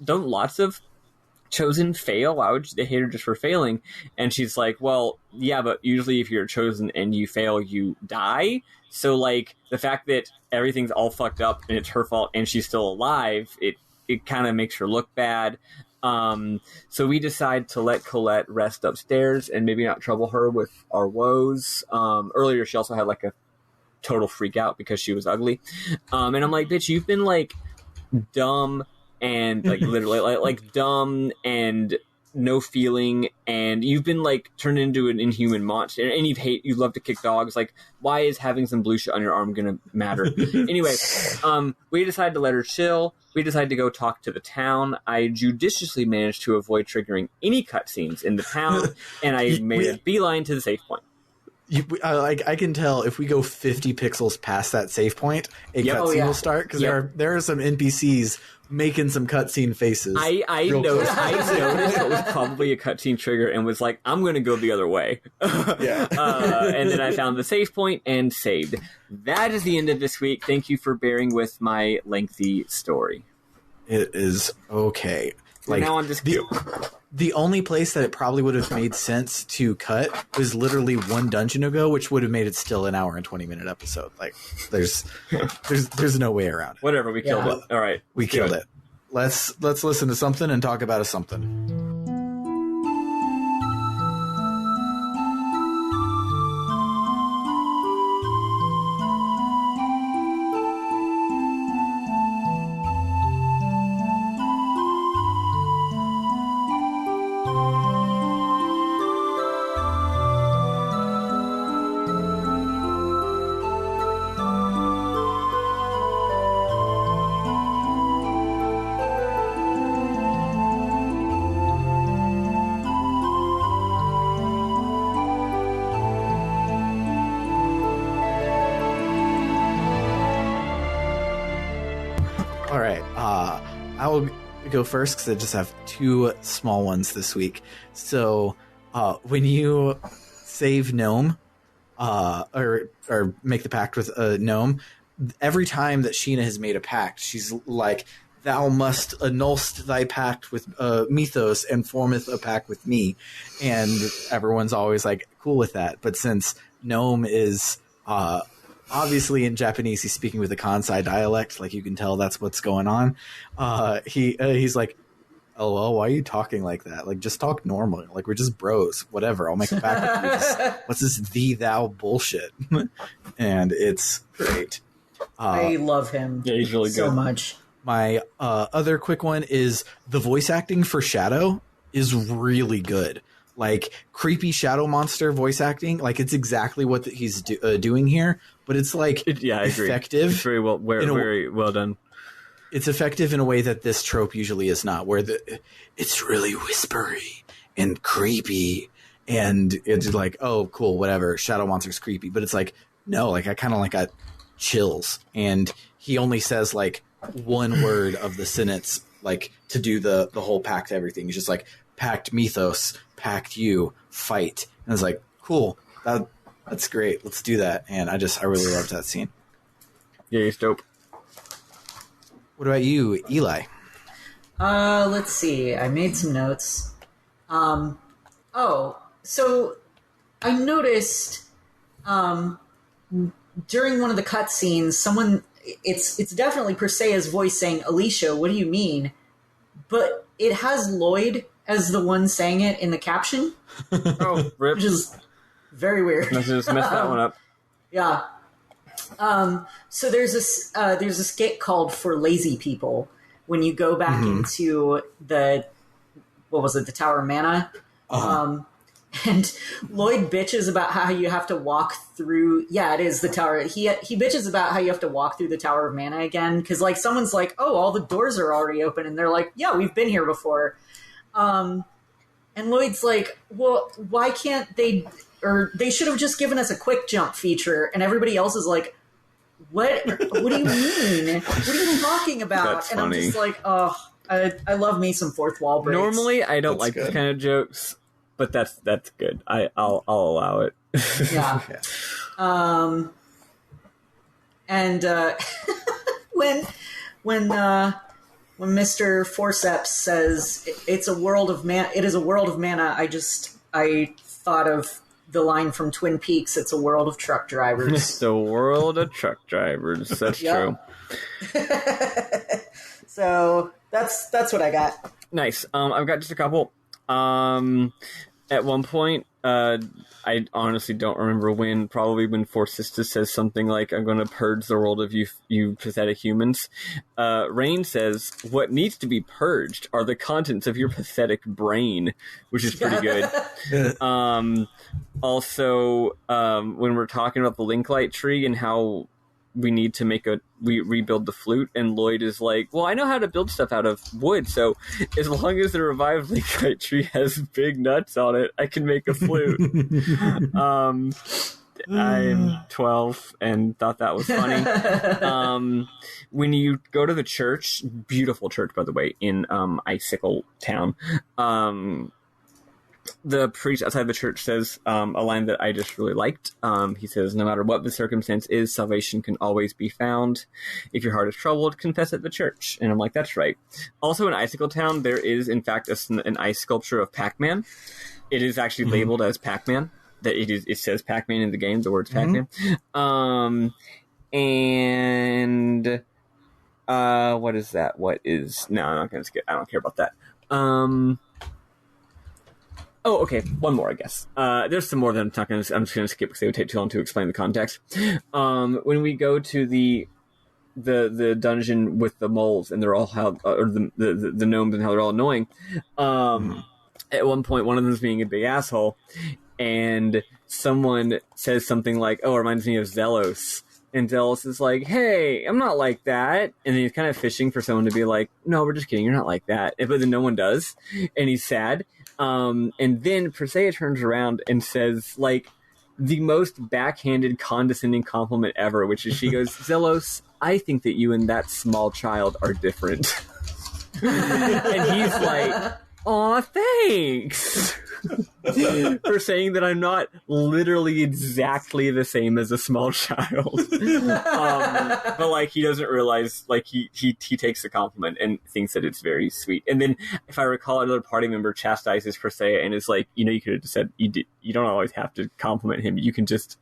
Don't lots of chosen fail? Why would they hate her just for failing? And she's like, well, yeah, but usually if you're chosen and you fail, you die. So, like, the fact that everything's all fucked up and it's her fault and she's still alive, it kind of makes her look bad. So we decide to let Colette rest upstairs and maybe not trouble her with our woes. Earlier, she also had, like, a total freak out because she was ugly. And I'm like, bitch, you've been, like, dumb and like literally like dumb and no feeling, and you've been like turned into an inhuman monster, and you love to kick dogs. Like, why is having some blue shit on your arm gonna matter? Anyway, we decided to let her chill. We decided to go talk to the town. I judiciously managed to avoid triggering any cutscenes in the town, and I made a beeline to the safe point. I can tell if we go 50 pixels past that save point, a cutscene will start, because there are some NPCs making some cutscene faces. I noticed it was probably a cutscene trigger and was like, I'm going to go the other way. And then I found the save point and saved. That is the end of this week. Thank you for bearing with my lengthy story. It is okay. Like, now on this the only place that it probably would have made sense to cut was literally one dungeon ago, which would have made it still an hour and 20-minute episode. Like, there's no way around it. Whatever, we killed it. All right, we killed it. Let's listen to something and talk about a something. Go first because I just have two small ones this week. So when you save Gnome or make the pact with a Gnome, every time that Sheena has made a pact, she's like, thou must annulst thy pact with Mythos and formeth a pact with me. And everyone's always like cool with that. But since Gnome is obviously in Japanese, he's speaking with a Kansai dialect. Like, you can tell that's what's going on. He's like, "LOL, why are you talking like that? Like, just talk normally. Like, we're just bros. Whatever. I'll make a pact with you. What's this thee thou bullshit?" And it's great. I love him. Yeah, he's really good. So much. My other quick one is the voice acting for Shadow is really good. Like, creepy shadow monster voice acting, like, it's exactly what he's doing here, but it's like effective. It's very well done. It's effective in a way that this trope usually is not, where it's really whispery and creepy, and it's like, oh, cool, whatever, shadow monster's creepy, but it's like, no, like, I kind of like got chills, and he only says like one word of the sentence, like, to do the whole pact everything. He's just like, pact Mythos, pact you, fight. And I was like, cool, that's great, let's do that. And I really loved that scene. Yeah, he's dope. What about you, Eli? Let's see. I made some notes. So I noticed during one of the cutscenes, someone, it's definitely Persea's voice saying, Alicia, what do you mean? But it has Lloyd as the one saying it in the caption. Oh, rip. Which is very weird. Must have just messed that one up. Yeah. So there's a skit called For Lazy People when you go back into the Tower of Mana. And Lloyd bitches about how you have to walk through. Yeah, it is the tower. He bitches about how you have to walk through the Tower of Mana again because like someone's like, oh, all the doors are already open, and they're like, yeah, we've been here before. And Lloyd's like, well, why can't they? Or they should have just given us a quick jump feature. And everybody else is like, what? What do you mean? What are you talking about? That's and funny. I'm just like, oh, I love me some fourth wall breaks. Normally, I don't like this kind of jokes. But that's good. I'll allow it. Yeah. And when Mr. Forceps says it is a world of mana, I thought of the line from Twin Peaks. It's a world of truck drivers. It's a world of truck drivers. That's true. So that's what I got. Nice. I've got just a couple. At one point, I honestly don't remember when, probably when Procystus says something like, I'm going to purge the world of you pathetic humans. Rain says, what needs to be purged are the contents of your pathetic brain, which is pretty good. Also, when we're talking about the Linklight tree and how we need to rebuild the flute, and Lloyd is like, well, I know how to build stuff out of wood, so as long as the revived Linklight tree has big nuts on it, I can make a flute. I'm 12 and thought that was funny. When you go to the church, beautiful church, by the way, in Icicle Town, the priest outside the church says a line that I just really liked. He says, no matter what the circumstance is, salvation can always be found. If your heart is troubled, confess at the church. And I'm like, that's right. Also in Icicle Town, there is, in fact, an ice sculpture of Pac-Man. It is actually labeled as Pac-Man. That it says Pac-Man in the game, the words Pac-Man. And what is that? No, I'm not going to skip. I don't care about that. Oh, okay. One more, I guess. There's some more that I'm just going to skip because it would take too long to explain the context. When we go to the dungeon with the moles and they're all the gnomes and how they're all annoying. At one point, one of them is being a big asshole, and someone says something like, "Oh, it reminds me of Zelos." And Zelos is like, hey, I'm not like that. And then he's kind of fishing for someone to be like, no, we're just kidding. You're not like that. But then no one does. And he's sad. And then Persea turns around and says, like, the most backhanded, condescending compliment ever, which is she goes, Zelos, I think that you and that small child are different. And he's like, aw, thanks. For saying that I'm not literally exactly the same as a small child. But like he doesn't realize, like he takes the compliment and thinks that it's very sweet. And then if I recall, another party member chastises Persea and is like, you could have just said you don't always have to compliment him. You can just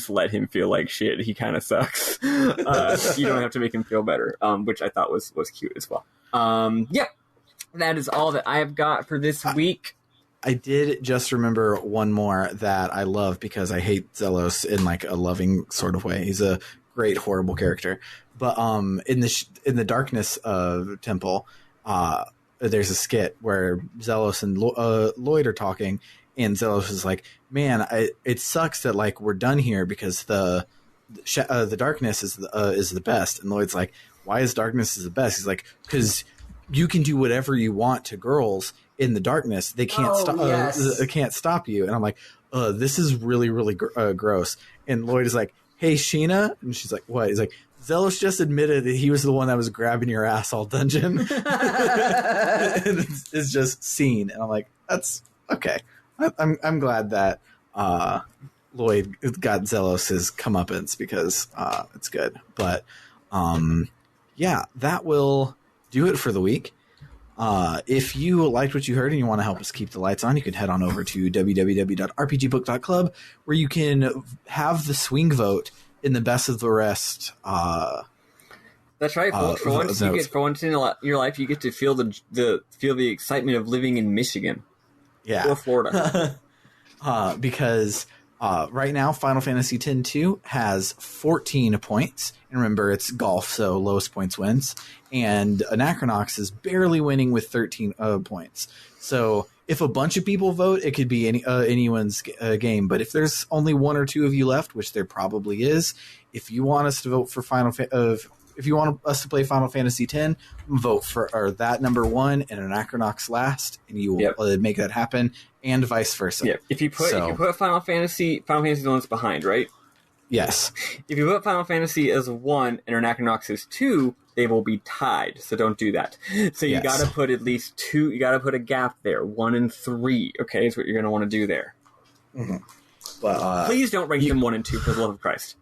let him feel like shit. He kind of sucks. You don't have to make him feel better. Which I thought was cute as well. Yeah. That is all that I have got for this week. I did just remember one more that I love because I hate Zelos in like a loving sort of way. He's a great, horrible character. But in the Darkness Temple, there's a skit where Zelos and Lloyd are talking, and Zelos is like, "Man, it sucks that like we're done here because the darkness is the best." And Lloyd's like, "Why is darkness is the best?" He's like, "Because you can do whatever you want to girls in the darkness. They can't stop. They can't stop you." And I'm like, "This is really, really gross." And Lloyd is like, "Hey, Sheena," and she's like, "What?" He's like, "Zelos just admitted that he was the one that was grabbing your ass all dungeon." And it's just scene, and I'm like, "That's okay." I'm glad that Lloyd got Zelos's comeuppance because it's good. But yeah, that will do it for the week. If you liked what you heard and you want to help us keep the lights on, you can head on over to www.rpgbook.club, where you can have the swing vote in the best of the rest. That's right. For once in your life, you get to feel the excitement of living in Michigan, or Florida, because right now Final Fantasy X-2 has 14 points, and remember it's golf, so lowest points wins. And Anacronox is barely winning with 13 points. So if a bunch of people vote, it could be anyone's game. But if there's only one or two of you left, which there probably is, if you want us to vote for if you want us to play Final Fantasy X, vote for that number one and Anacronox last, and you will make that happen, and vice versa. Yeah. If you put Final Fantasy is the one that's behind, right? Yes. If you put Final Fantasy as 1 and Anacronox as 2, they will be tied. So don't do that. So you got to put at least 2. You got to put a gap there. 1 and 3. Okay, is what you're going to want to do there. Mm-hmm. But please don't rank them 1 and 2 for the love of Christ.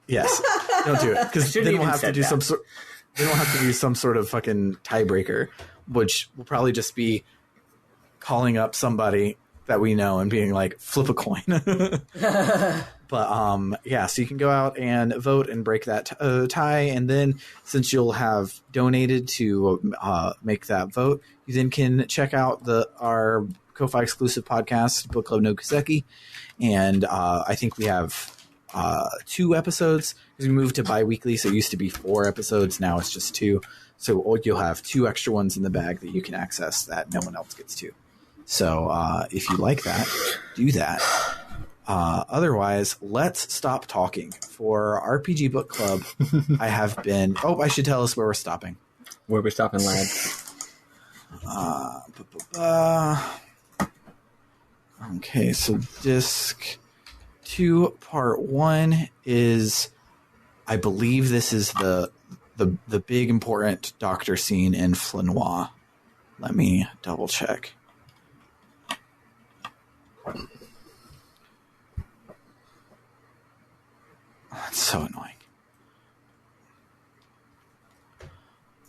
Yes, don't do it, because then we'll have to do some sort. Then we'll have to do some sort of fucking tiebreaker, which will probably just be calling up somebody that we know and being like, flip a coin. But so you can go out and vote and break that tie, and then since you'll have donated to make that vote, you then can check out our Ko-Fi exclusive podcast, Book Club no Kuseki, and I think we have 2 episodes, because we moved to bi-weekly, so it used to be 4 episodes, now it's just 2, so you'll have 2 extra ones in the bag that you can access that no one else gets to. So if you like that, do that. Otherwise, let's stop talking. For RPG Book Club, I have been... I should tell us where we're stopping. Where we're stopping, lads. Okay, so disc 2, part 1 is... I believe this is the big important doctor scene in Flanoir. Let me double check. That's so annoying.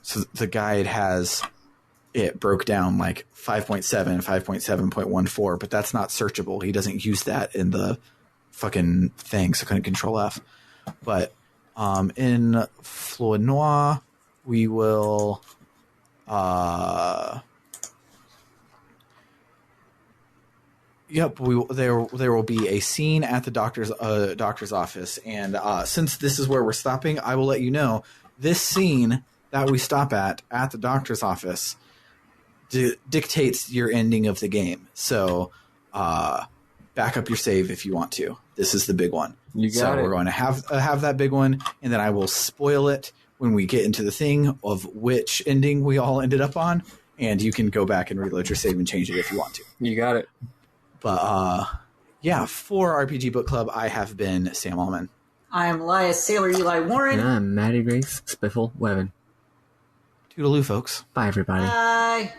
So the guide has it broke down like 5.7, 5.7.14, but that's not searchable. He doesn't use that in the fucking thing, so I couldn't control F. But in Flanoir, we will there will be a scene at the doctor's office, and since this is where we're stopping, I will let you know this scene that we stop at the doctor's office dictates your ending of the game. So back up your save if you want to. This is the big one. We're going to have that big one, and then I will spoil it when we get into the thing of which ending we all ended up on, and you can go back and reload your save and change it if you want to. You got it. But for RPG Book Club, I have been Sam Allman. I'm Elias Sailor Eli Warren. And I'm Maddy Grace Spiffle Wevin. Toodaloo, folks. Bye, everybody. Bye.